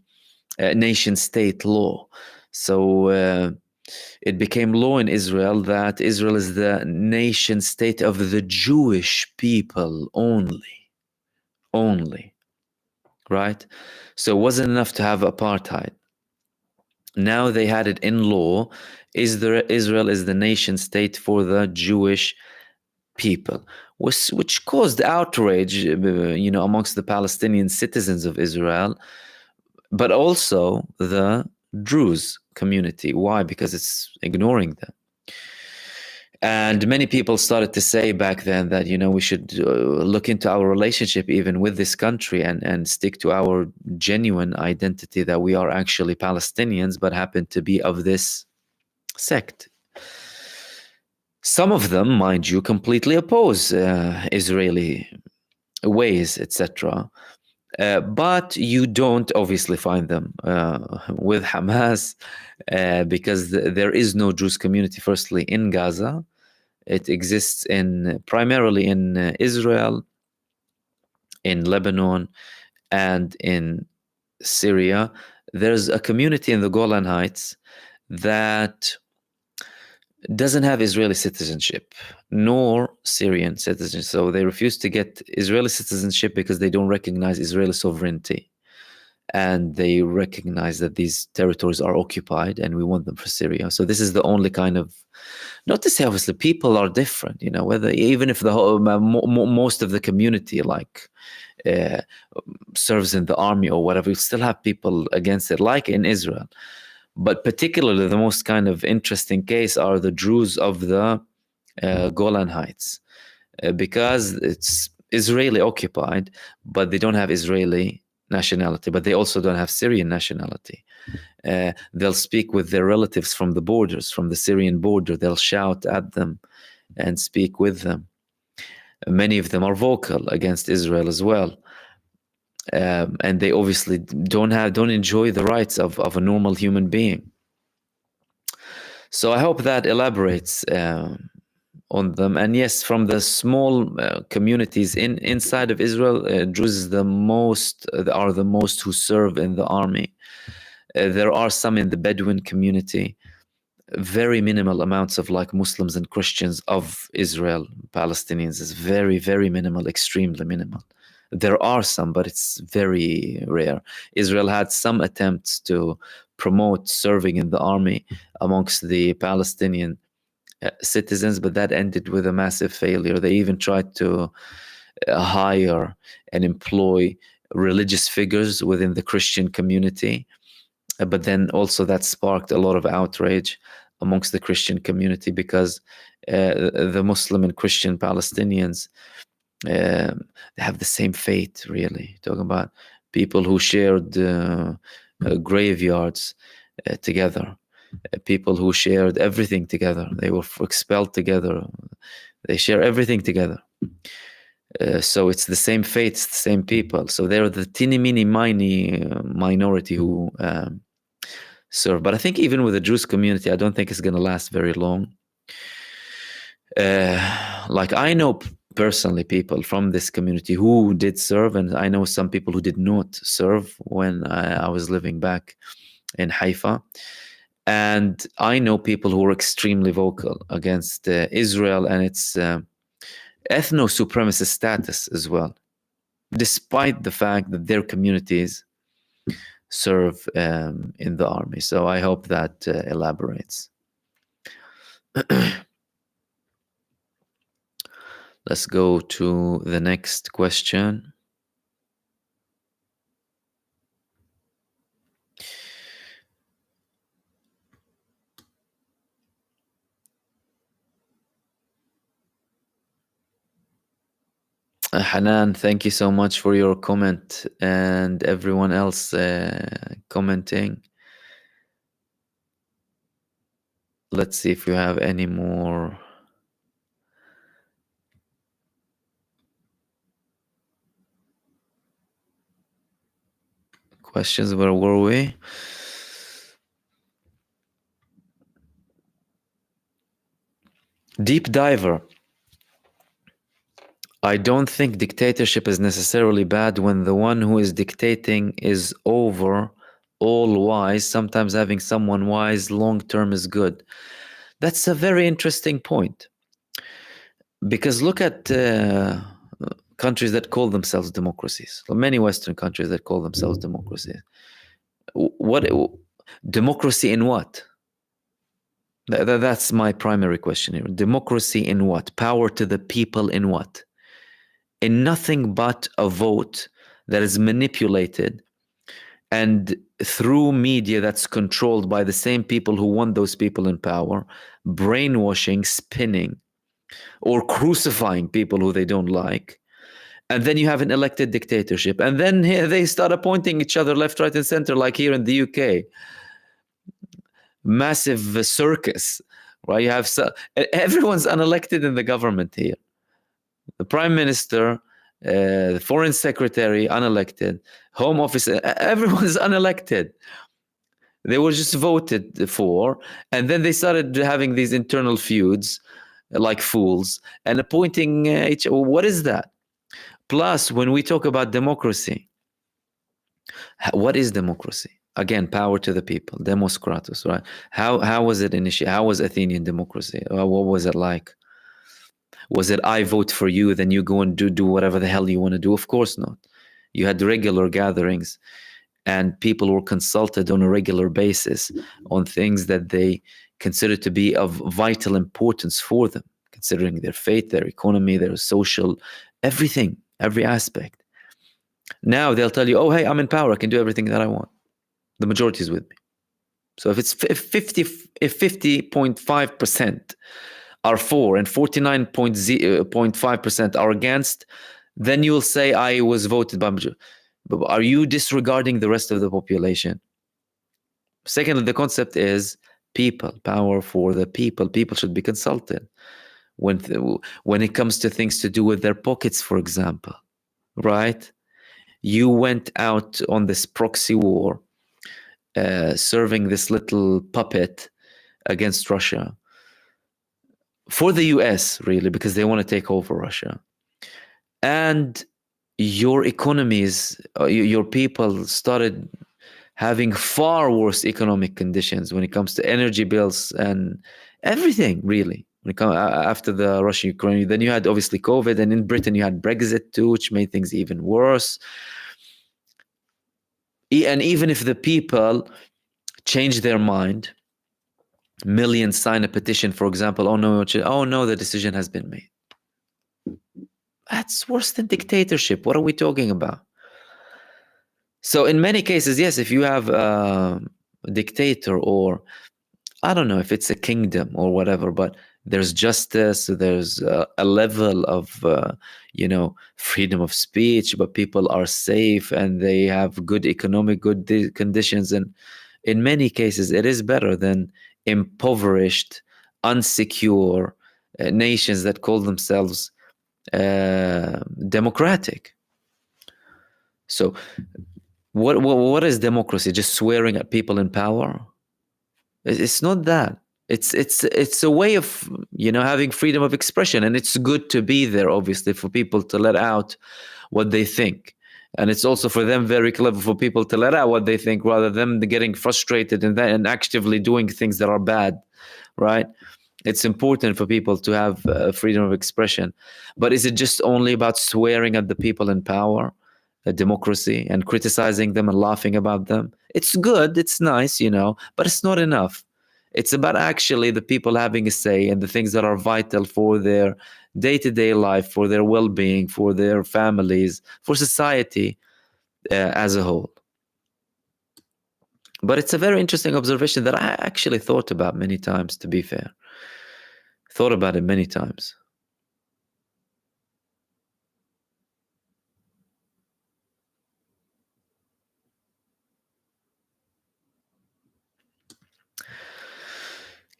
nation-state law. So it became law in Israel that Israel is the nation-state of the Jewish people only, right? So it wasn't enough to have apartheid. Now they had it in law. Israel is the nation-state for the Jewish people, which caused outrage, amongst the Palestinian citizens of Israel, but also the Druze community. Why? Because it's ignoring them. And many people started to say back then that, we should look into our relationship even with this country and stick to our genuine identity, that we are actually Palestinians, but happen to be of this sect. Some of them, mind you, completely oppose Israeli ways, etc. But you don't obviously find them with Hamas because there is no Jewish community, firstly, in Gaza. It exists primarily in Israel, in Lebanon, and in Syria. There's a community in the Golan Heights that doesn't have Israeli citizenship, nor Syrian citizenship. So they refuse to get Israeli citizenship because they don't recognize Israeli sovereignty. And they recognize that these territories are occupied and we want them for Syria. So this is the only kind of, not to say obviously people are different, whether even if the whole, most of the community serves in the army or whatever, you still have people against it, like in Israel. But particularly the most kind of interesting case are the Druze of the Golan Heights, because it's Israeli occupied, but they don't have Israeli nationality, but they also don't have Syrian nationality. They'll speak with their relatives from the borders, from the Syrian border. They'll shout at them and speak with them. Many of them are vocal against Israel as well. And they obviously don't enjoy the rights of a normal human being. So I hope that elaborates on them. And yes, from the small communities inside of Israel, Druze are the most who serve in the army. There are some in the Bedouin community. Very minimal amounts of Muslims and Christians of Israel, Palestinians, is very, very minimal, extremely minimal. There are some, but it's very rare. Israel had some attempts to promote serving in the army amongst the Palestinian citizens, but that ended with a massive failure. They even tried to hire and employ religious figures within the Christian community, but then also that sparked a lot of outrage amongst the Christian community, because the Muslim and Christian Palestinians, they have the same fate, really. Talking about people who shared graveyards together, people who shared everything together. They were expelled together. They share everything together. So it's the same fate, it's the same people. So they're the teeny, miny minority who serve. But I think even with the Jewish community, I don't think it's going to last very long. I know personally people from this community who did serve, and I know some people who did not serve when I was living back in Haifa. And I know people who were extremely vocal against Israel and its ethno-supremacist status as well, despite the fact that their communities serve in the army. So I hope that elaborates. Let's go to the next question. Hanan, thank you so much for your comment, and everyone else commenting. Let's see if you have any more. Questions. Where were we? Deep diver. I don't think dictatorship is necessarily bad when the one who is dictating is over all wise. Sometimes having someone wise long term is good. That's a very interesting point. Because look at countries that call themselves democracies. Many Western countries that call themselves democracies. What democracy in what? That's my primary question here. Democracy in what? Power to the people in what? In nothing but a vote that is manipulated and through media that's controlled by the same people who want those people in power, brainwashing, spinning, or crucifying people who they don't like. And then you have an elected dictatorship. And then they start appointing each other left, right, and center, like here in the UK. Massive circus, right? You have everyone's unelected in the government here. The prime minister, the foreign secretary, unelected. Home office, everyone's unelected. They were just voted for, and then they started having these internal feuds like fools and appointing each. What is that? Plus, when we talk about democracy, what is democracy? Again, power to the people, demos kratos, right? How was it initiated? How was Athenian democracy? What was it like? Was it I vote for you, then you go and do whatever the hell you want to do? Of course not. You had regular gatherings, and people were consulted on a regular basis on things that they considered to be of vital importance for them, considering their faith, their economy, their social, everything, every aspect. Now they'll tell you, oh, hey, I'm in power. I can do everything that I want. The majority is with me. So if it's 50.5% are for and 49.5% are against, then you'll say I was voted by majority. But are you disregarding the rest of the population? Secondly, the concept is people, power for the people. People should be consulted when it comes to things to do with their pockets, for example, right? You went out on this proxy war, serving this little puppet against Russia for the US, really, because they want to take over Russia. And your economies, your people started having far worse economic conditions when it comes to energy bills and everything, really. When it comes after the Russia-Ukraine, then you had obviously COVID, and in Britain you had Brexit too, which made things even worse. And even if the people change their mind, millions sign a petition, for example, oh no, the decision has been made. That's worse than dictatorship. What are we talking about? So in many cases, yes, if you have a dictator, or I don't know if it's a kingdom or whatever, but there's justice, there's a level of, freedom of speech, but people are safe and they have good economic, good conditions. And in many cases, it is better than impoverished, unsecure nations that call themselves democratic. So what is democracy? Just swearing at people in power? It's not that. It's a way of having freedom of expression, and it's good to be there, obviously, for people to let out what they think. And it's also for them very clever for people to let out what they think, rather than getting frustrated and actively doing things that are bad, right? It's important for people to have freedom of expression. But is it just only about swearing at the people in power, democracy, and criticizing them and laughing about them? It's good, it's nice, but it's not enough. It's about actually the people having a say and the things that are vital for their day-to-day life, for their well-being, for their families, for society as a whole. But it's a very interesting observation that I actually thought about many times, to be fair. Thought about it many times.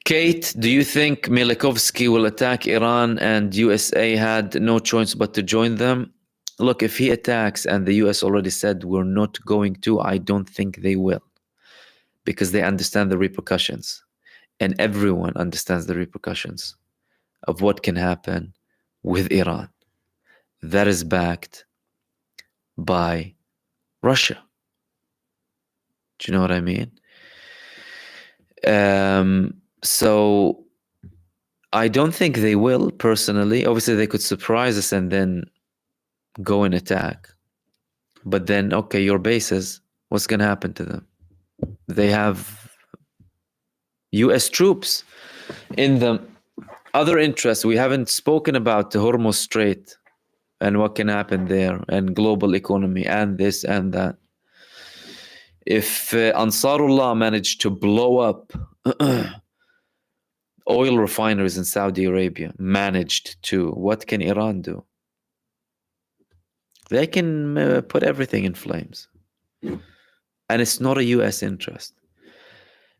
Kate, do you think Milikovsky will attack Iran and USA had no choice but to join them? Look, if he attacks and the US already said we're not going to, I don't think they will, because they understand the repercussions, and everyone understands the repercussions of what can happen with Iran that is backed by Russia. Do you know what I mean? So I don't think they will, personally. Obviously, they could surprise us and then go and attack. But then, okay, your bases, what's going to happen to them? They have US troops in them. Other interests, we haven't spoken about the Hormuz Strait and what can happen there, and global economy, and this and that. If Ansarullah managed to blow up oil refineries in Saudi Arabia, what can Iran do? They can put everything in flames. And it's not a US interest.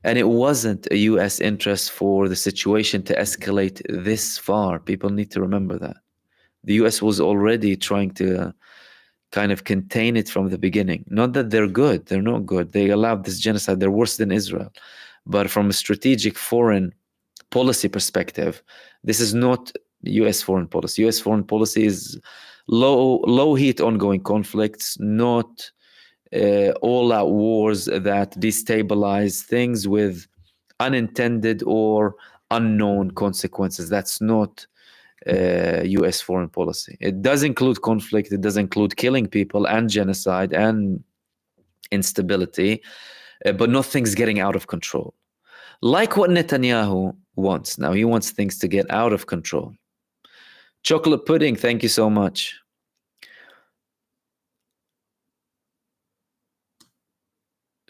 And it wasn't a US interest for the situation to escalate this far. People need to remember that. The US was already trying to kind of contain it from the beginning. Not that they're good. They're not good. They allowed this genocide. They're worse than Israel. But from a strategic foreign policy perspective, this is not US foreign policy. US foreign policy is low heat ongoing conflicts, not all-out wars that destabilize things with unintended or unknown consequences. That's not US foreign policy. It does include conflict, it does include killing people and genocide and instability, but not things getting out of control. Like what Netanyahu wants. Now, he wants things to get out of control. Chocolate pudding, thank you so much.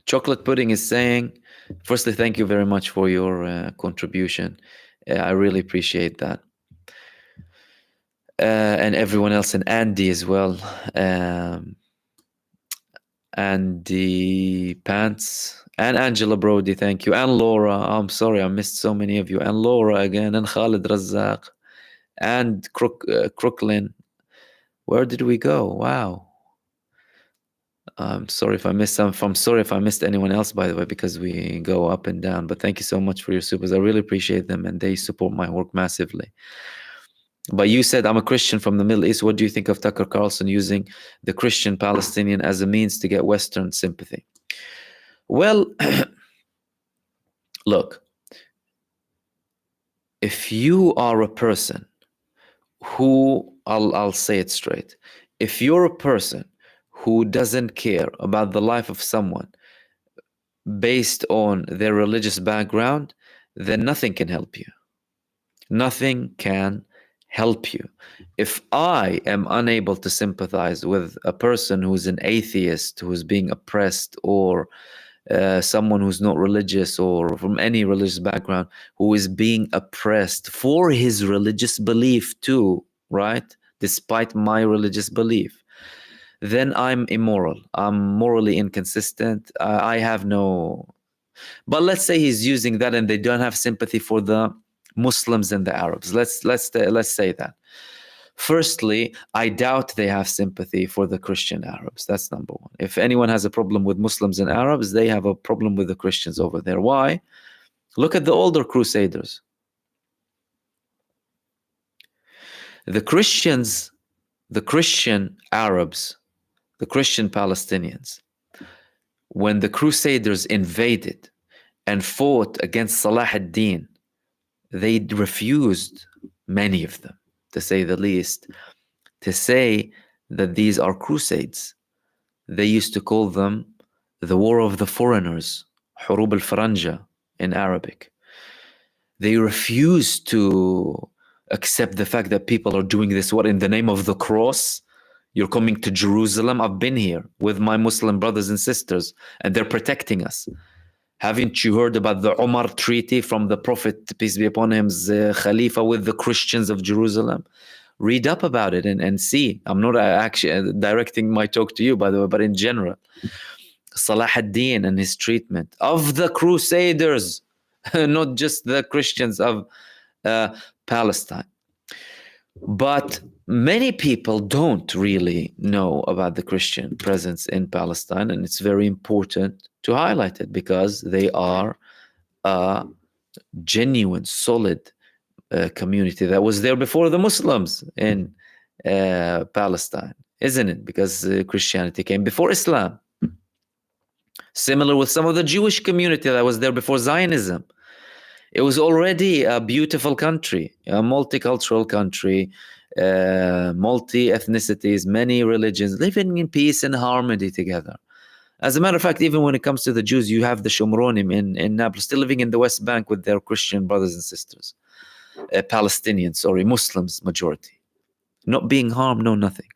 Chocolate pudding is saying, firstly, thank you very much for your contribution. I really appreciate that. And everyone else, and Andy as well. Andy Pants and Angela Brody, thank you. And Laura, I'm sorry, I missed so many of you. And Laura again, and Khalid Razzaq, and Crooklyn. Where did we go? Wow. I'm sorry if I missed some. I'm sorry if I missed anyone else, by the way, because we go up and down. But thank you so much for your supers. I really appreciate them, and they support my work massively. But you said, I'm a Christian from the Middle East. What do you think of Tucker Carlson using the Christian Palestinian as a means to get Western sympathy? Well, look, if you are a person who, I'll say it straight, if you're a person who doesn't care about the life of someone based on their religious background, then nothing can help you. Nothing can help you. If I am unable to sympathize with a person who's an atheist, who's being oppressed, or someone who's not religious or from any religious background, who is being oppressed for his religious belief too, right? Despite my religious belief, then I'm immoral. I'm morally inconsistent. I have no... But let's say he's using that and they don't have sympathy for the Muslims and the Arabs. Let's say that. Firstly, I doubt they have sympathy for the Christian Arabs. That's number one. If anyone has a problem with Muslims and Arabs, they have a problem with the Christians over there. Why? Look at the older Crusaders. The Christians, the Christian Arabs, the Christian Palestinians, when the Crusaders invaded and fought against Salah ad-Din, they refused, many of them, to say the least, to say that these are crusades. They used to call them the war of the foreigners, Hurub al-Faranja in Arabic. They refused to accept the fact that people are doing this, what, in the name of the cross? You're coming to Jerusalem. I've been here with my Muslim brothers and sisters, and they're protecting us. Haven't you heard about the Umar Treaty from the Prophet, peace be upon him's Khalifa with the Christians of Jerusalem? Read up about it and see. I'm not actually directing my talk to you, by the way, but in general. Salah ad-Din and his treatment of the Crusaders. not just the Christians of Palestine. But many people don't really know about the Christian presence in Palestine, and it's very important to highlight it because they are a genuine, solid community that was there before the Muslims in Palestine, isn't it? Because Christianity came before Islam. Similar with some of the Jewish community that was there before Zionism. It was already a beautiful country, a multicultural country, multi-ethnicities, many religions, living in peace and harmony together. As a matter of fact, even when it comes to the Jews, you have the Shomronim in Nablus, still living in the West Bank with their Christian brothers and sisters. Palestinians, sorry, Muslims majority. Not being harmed, no nothing.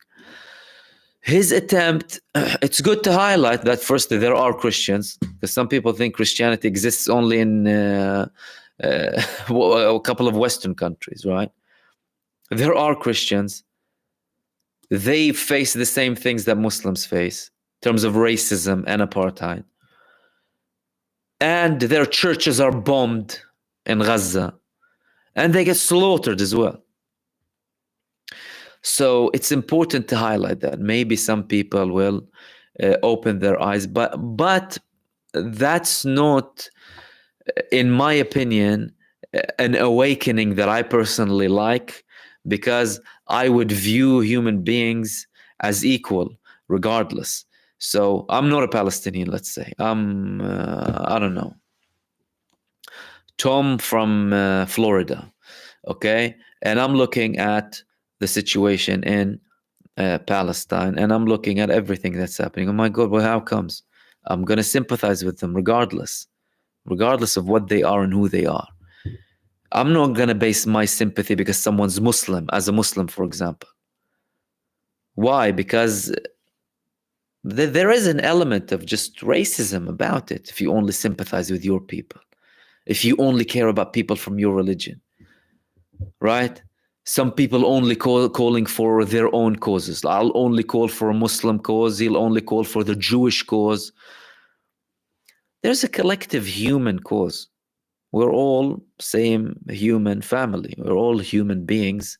His attempt, it's good to highlight that firstly, there are Christians, because some people think Christianity exists only in a couple of Western countries, right? There are Christians. They face the same things that Muslims face in terms of racism and apartheid. And their churches are bombed in Gaza. And they get slaughtered as well. So it's important to highlight that. Maybe some people will open their eyes, but that's not, in my opinion, an awakening that I personally like, because I would view human beings as equal regardless. So I'm not a Palestinian, let's say. I'm, I don't know, Tom from Florida, okay? And I'm looking at the situation in Palestine, and I'm looking at everything that's happening. Oh my God, well, how comes? I'm going to sympathize with them regardless of what they are and who they are. I'm not going to base my sympathy because someone's Muslim, as a Muslim, for example. Why? Because there is an element of just racism about it if you only sympathize with your people, if you only care about people from your religion, right? Some people only calling for their own causes. I'll only call for a Muslim cause. He'll only call for the Jewish cause. There's a collective human cause. We're all same human family. We're all human beings.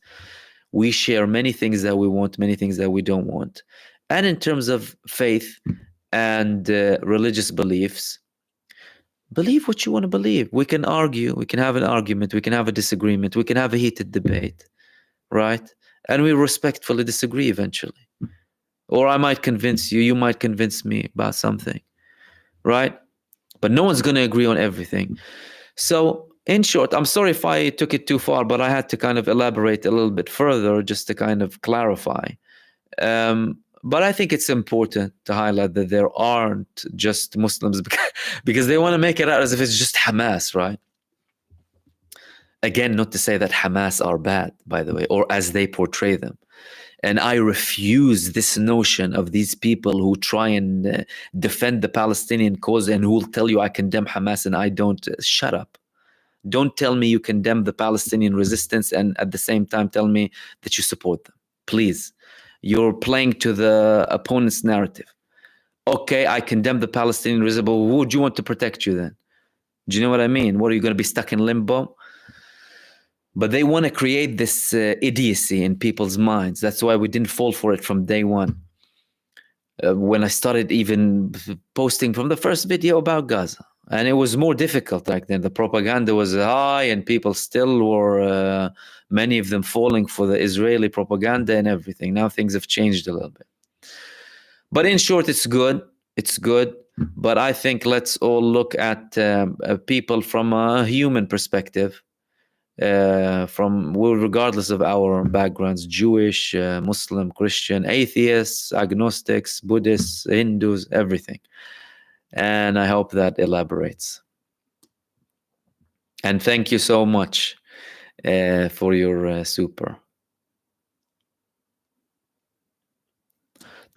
We share many things that we want, many things that we don't want. And in terms of faith and religious beliefs, believe what you want to believe. We can argue, we can have an argument, we can have a disagreement, we can have a heated debate, right? And we respectfully disagree eventually. Or I might convince you, you might convince me about something, right? But no one's going to agree on everything. So in short, I'm sorry if I took it too far, but I had to kind of elaborate a little bit further just to kind of clarify. But I think it's important to highlight that there aren't just Muslims because they want to make it out as if it's just Hamas, right? Again, not to say that Hamas are bad, by the way, or as they portray them. And I refuse this notion of these people who try and defend the Palestinian cause and who will tell you I condemn Hamas and I don't. Shut up. Don't tell me you condemn the Palestinian resistance and at the same time tell me that you support them. Please. You're playing to the opponent's narrative. Okay, I condemn the Palestinian resistance, but who would you want to protect you then? Do you know what I mean? What, are you going to be stuck in limbo? But they want to create this idiocy in people's minds. That's why we didn't fall for it from day one. When I started even posting from the first video about Gaza. And it was more difficult back then. The propaganda was high and people still were, many of them falling for the Israeli propaganda and everything. Now things have changed a little bit. But in short, it's good. It's good. But I think let's all look at people from a human perspective. Regardless of our backgrounds, Jewish, Muslim, Christian, atheists, agnostics, Buddhists, Hindus, everything. And I hope that elaborates. And thank you so much for your super.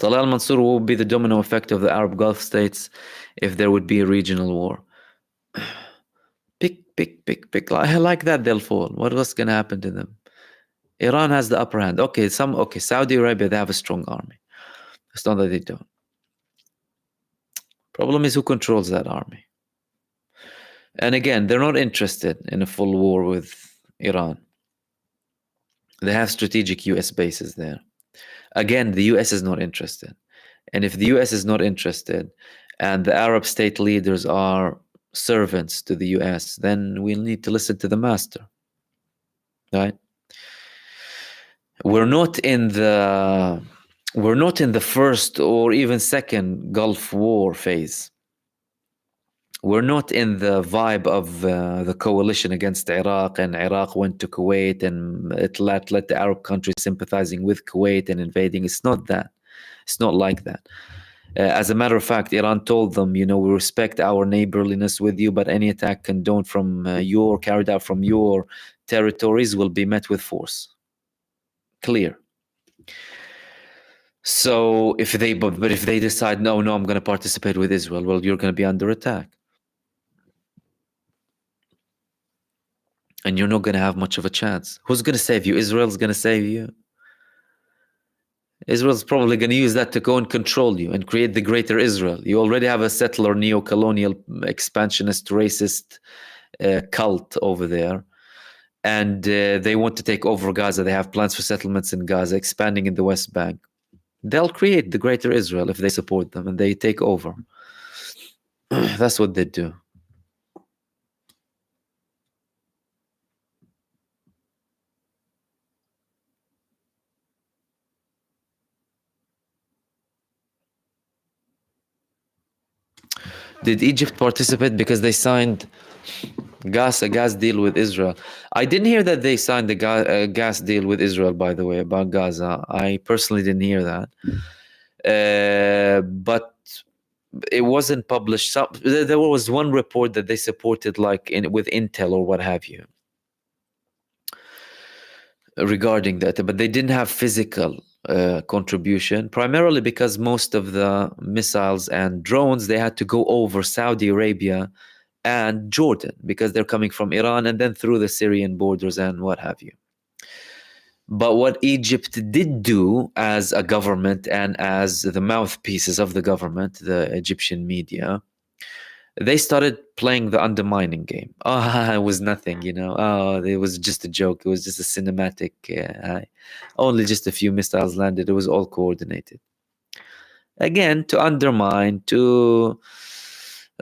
Talal Mansour, what would be the domino effect of the Arab Gulf states if there would be a regional war? Pick. I like that they'll fall. What's going to happen to them? Iran has the upper hand. Okay, Saudi Arabia, they have a strong army. It's not that they don't. Problem is who controls that army. And again, they're not interested in a full war with Iran. They have strategic US bases there. Again, the US is not interested. And if the US is not interested and the Arab state leaders are servants to the US, then we'll need to listen to the master. Right? We're not in the first or even second Gulf War phase. We're not in the vibe of the coalition against Iraq, and Iraq went to Kuwait, and it let the Arab countries sympathizing with Kuwait and invading. It's not that. It's not like that. As a matter of fact, Iran told them, we respect our neighborliness with you, but any attack condoned from carried out from your territories will be met with force. Clear. So if they decide, no, I'm going to participate with Israel, well, you're going to be under attack. And you're not going to have much of a chance. Who's going to save you? Israel's going to save you. Israel's probably going to use that to go and control you and create the greater Israel. You already have a settler, neo-colonial, expansionist, racist cult over there. And they want to take over Gaza. They have plans for settlements in Gaza, expanding in the West Bank. They'll create the greater Israel if they support them and they take over. That's what they do. Did Egypt participate because they signed a gas deal with Israel? I didn't hear that they signed a gas deal with Israel, by the way, about Gaza. I personally didn't hear that. But it wasn't published. There was one report that they supported, with Intel or what have you, regarding that, but they didn't have physical contribution, primarily because most of the missiles and drones, they had to go over Saudi Arabia and Jordan because they're coming from Iran and then through the Syrian borders and what have you. But what Egypt did do as a government and as the mouthpieces of the government, the Egyptian media, they started playing the undermining game. It was nothing, it was just a joke. It was just a cinematic. Only just a few missiles landed. It was all coordinated. Again, to undermine, to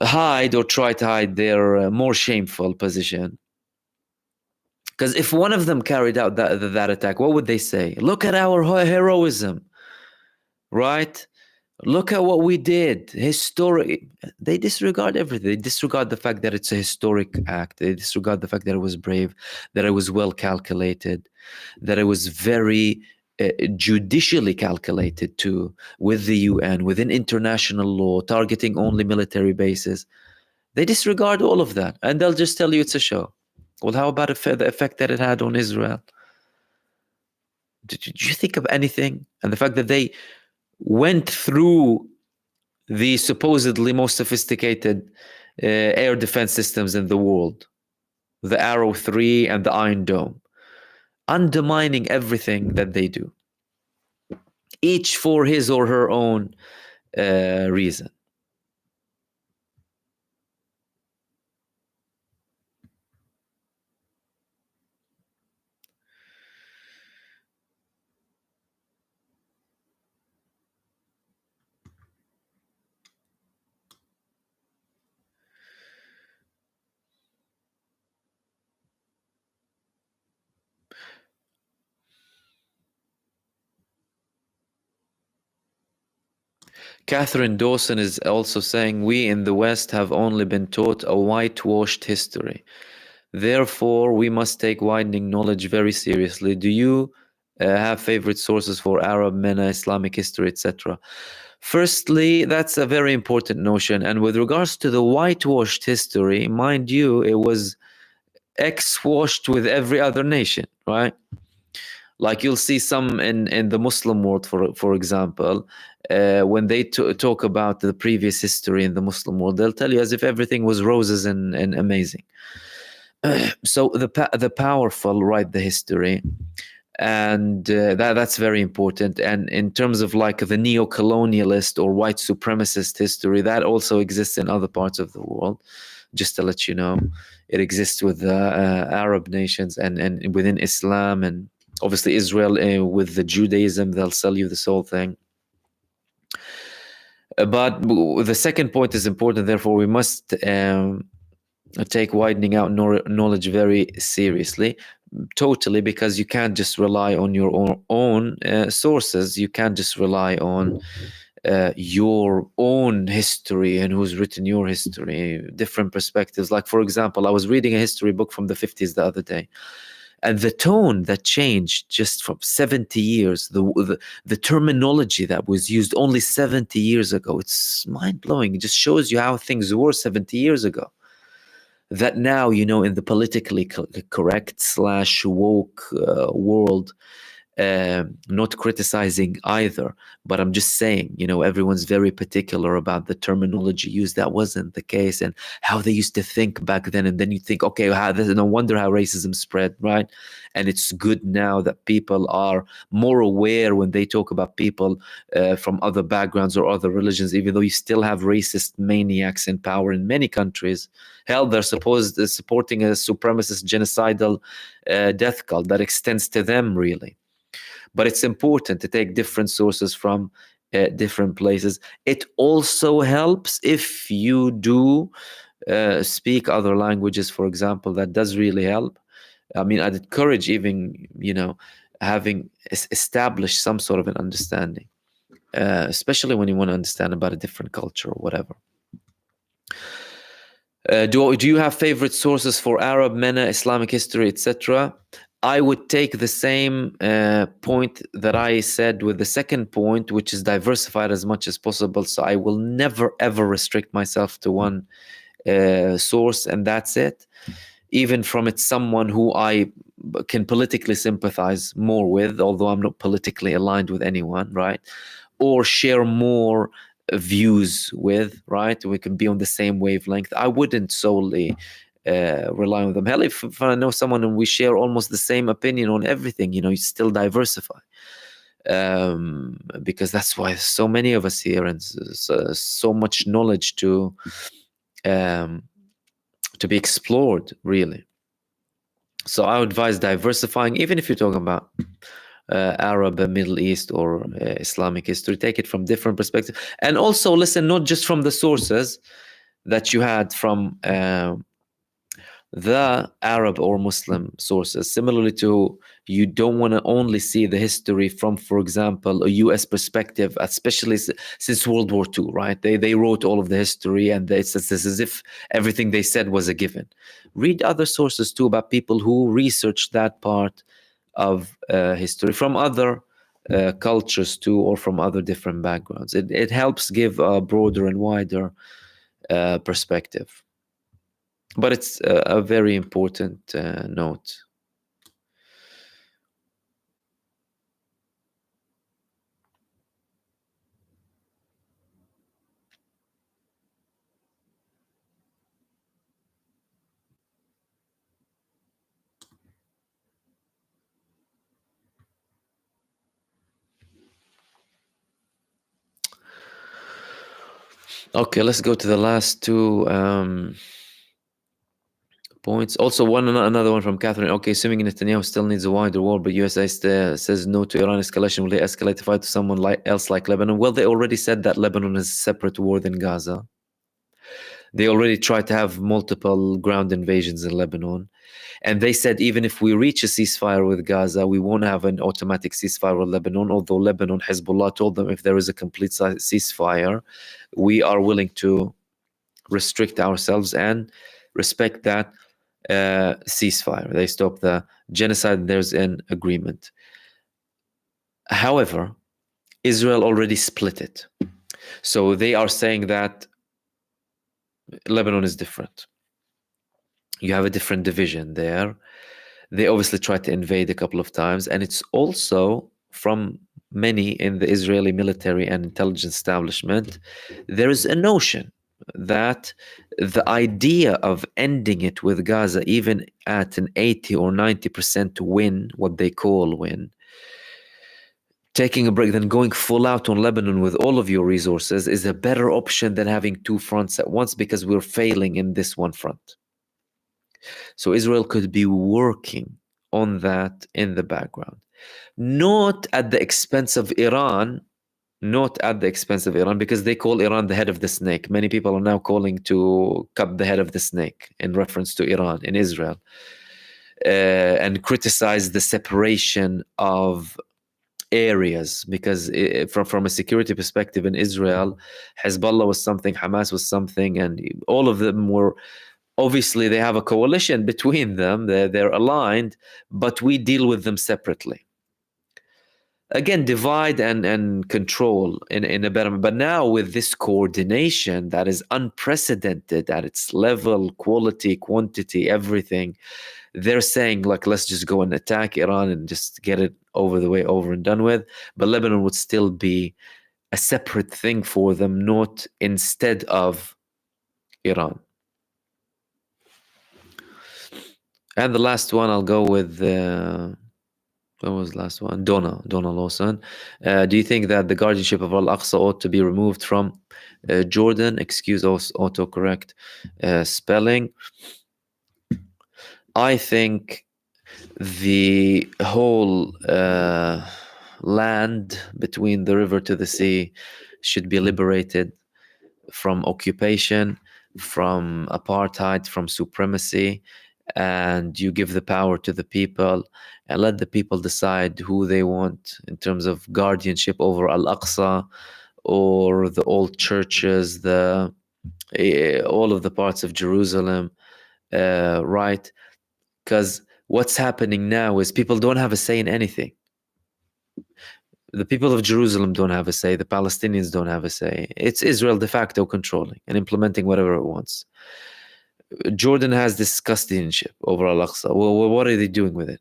hide or try to hide their more shameful position. Because if one of them carried out that attack, what would they say? Look at our heroism, right? Look at what we did. Historic. They disregard everything. They disregard the fact that it's a historic act. They disregard the fact that it was brave, that it was well calculated, that it was very judicially calculated too, with the UN, within international law, targeting only military bases. They disregard all of that, and they'll just tell you it's a show. Well, how about the effect that it had on Israel? Did you think of anything? And the fact that they went through the supposedly most sophisticated air defense systems in the world, the Arrow 3 and the Iron Dome, undermining everything that they do, each for his or her own reason. Catherine Dawson is also saying, we in the West have only been taught a whitewashed history. Therefore, we must take widening knowledge very seriously. Do you have favorite sources for Arab, MENA, Islamic history, etc.? Firstly, that's a very important notion. And with regards to the whitewashed history, mind you, it was X-washed with every other nation, right? Like you'll see some in the Muslim world, for example, when they talk about the previous history in the Muslim world, they'll tell you as if everything was roses and amazing. So the powerful write the history, and that's very important. And in terms of like the neo-colonialist or white supremacist history, that also exists in other parts of the world. just to let you know. It exists with the Arab nations and within Islam, and obviously Israel with the Judaism, they'll sell you this whole thing. But the second point is important, therefore we must take widening out knowledge very seriously, totally, because you can't just rely on your own sources. You can't just rely on your own history and who's written your history, different perspectives. Like, for example, I was reading a history book from the 50s the other day, and the tone that changed just from 70 years, the terminology that was used only 70 years ago, it's mind-blowing. It just shows you how things were 70 years ago. That now, in the politically correct / woke world, not criticizing either, but I'm just saying, everyone's very particular about the terminology used. That wasn't the case, and how they used to think back then. And then you think, okay, no wonder how racism spread, right? And it's good now that people are more aware when they talk about people from other backgrounds or other religions, even though you still have racist maniacs in power in many countries. Hell, they're supporting a supremacist genocidal death cult that extends to them, really. But it's important to take different sources from different places. It also helps if you do speak other languages, for example. That does really help. I mean, I'd encourage even, having established some sort of an understanding, especially when you want to understand about a different culture or whatever. Do you have favorite sources for Arab, MENA, Islamic history, etc.? I would take the same point that I said with the second point, which is diversified as much as possible. So I will never, ever restrict myself to one source, and that's it. Even from it's someone who I can politically sympathize more with, although I'm not politically aligned with anyone, right? Or share more views with, right? We can be on the same wavelength. I wouldn't solely rely on them. Hell, if I know someone and we share almost the same opinion on everything, you still diversify, because that's why so many of us here, and so much knowledge to be explored, really. So I would advise diversifying, even if you're talking about Arab, Middle East, or Islamic history. Take it from different perspectives, and also listen not just from the sources that you had from the Arab or Muslim sources. Similarly to, you don't want to only see the history from, for example, a US perspective, especially since World War II, right? They wrote all of the history, and it's as if everything they said was a given. Read other sources too about people who researched that part of history from other cultures too, or from other different backgrounds. It helps give a broader and wider perspective. But it's a very important note. Okay, let's go to the last two points. Also, another one from Catherine. Okay, assuming Netanyahu still needs a wider war, but USA says no to Iran escalation, will they escalate the fight to someone else like Lebanon? Well, they already said that Lebanon is a separate war than Gaza. They already tried to have multiple ground invasions in Lebanon. And they said, even if we reach a ceasefire with Gaza, we won't have an automatic ceasefire with Lebanon, although Lebanon, Hezbollah told them if there is a complete ceasefire, we are willing to restrict ourselves and respect that ceasefire. They stop the genocide. There's an agreement. However, Israel already split it. So they are saying that Lebanon is different. You have a different division there. They obviously tried to invade a couple of times, and it's also from many in the Israeli military and intelligence establishment, there is a notion that the idea of ending it with Gaza, even at an 80 or 90% win, what they call win, taking a break, then going full out on Lebanon with all of your resources is a better option than having two fronts at once, because we're failing in this one front. So Israel could be working on that in the background, not at the expense of Iran, because they call Iran the head of the snake. Many people are now calling to cut the head of the snake in reference to Iran in Israel, and criticize the separation of areas, because from a security perspective in Israel, Hezbollah was something, Hamas was something, and all of them were, obviously they have a coalition between them, they're aligned, but we deal with them separately. Again, divide and control in a better, but now with this coordination that is unprecedented at its level, quality, quantity, everything, they're saying, like, let's just go and attack Iran and just get it over and done with. But Lebanon would still be a separate thing for them, not instead of Iran. And the last one, I'll go with what was the last one? Donna Lawson. Do you think that the guardianship of Al-Aqsa ought to be removed from Jordan? Excuse autocorrect spelling. I think the whole land between the river to the sea should be liberated from occupation, from apartheid, from supremacy, and you give the power to the people and let the people decide who they want in terms of guardianship over Al-Aqsa or the old churches, all of the parts of Jerusalem, right? Because what's happening now is people don't have a say in anything. The people of Jerusalem don't have a say. The Palestinians don't have a say. It's Israel de facto controlling and implementing whatever it wants. Jordan has this custodianship over Al-Aqsa. Well, what are they doing with it?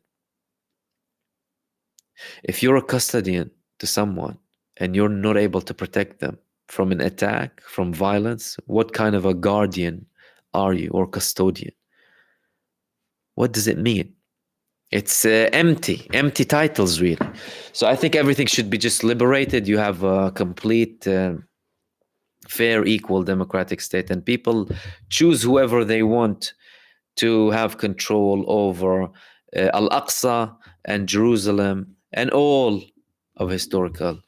If you're a custodian to someone and you're not able to protect them from an attack, from violence, what kind of a guardian are you, or custodian? What does it mean? It's empty titles, really. So I think everything should be just liberated. You have a complete, fair, equal, democratic state, and people choose whoever they want to have control over Al-Aqsa and Jerusalem and all of historical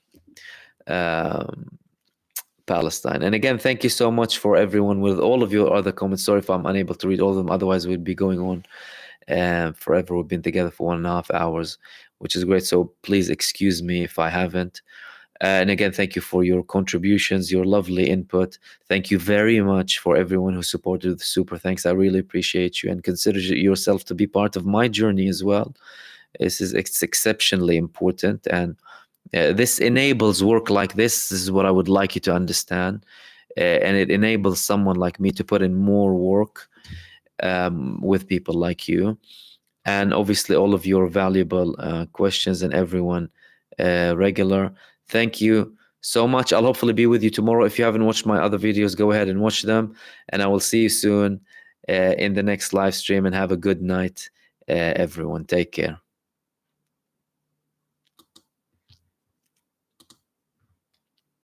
Palestine. And again, thank you so much for everyone with all of your other comments. Sorry if I'm unable to read all of them. Otherwise, we'd be going on forever. We've been together for 1.5 hours, which is great. So please excuse me if I haven't. And again, thank you for your contributions, your lovely input. Thank you very much for everyone who supported the super thanks. I really appreciate you, and consider yourself to be part of my journey as well. It's exceptionally important, and this enables work like this. This is what I would like you to understand, and it enables someone like me to put in more work with people like you, and obviously all of your valuable questions, and everyone regular. Thank you so much. I'll hopefully be with you tomorrow. If you haven't watched my other videos, go ahead and watch them, and I will see you soon in the next live stream, and have a good night, everyone. Take care.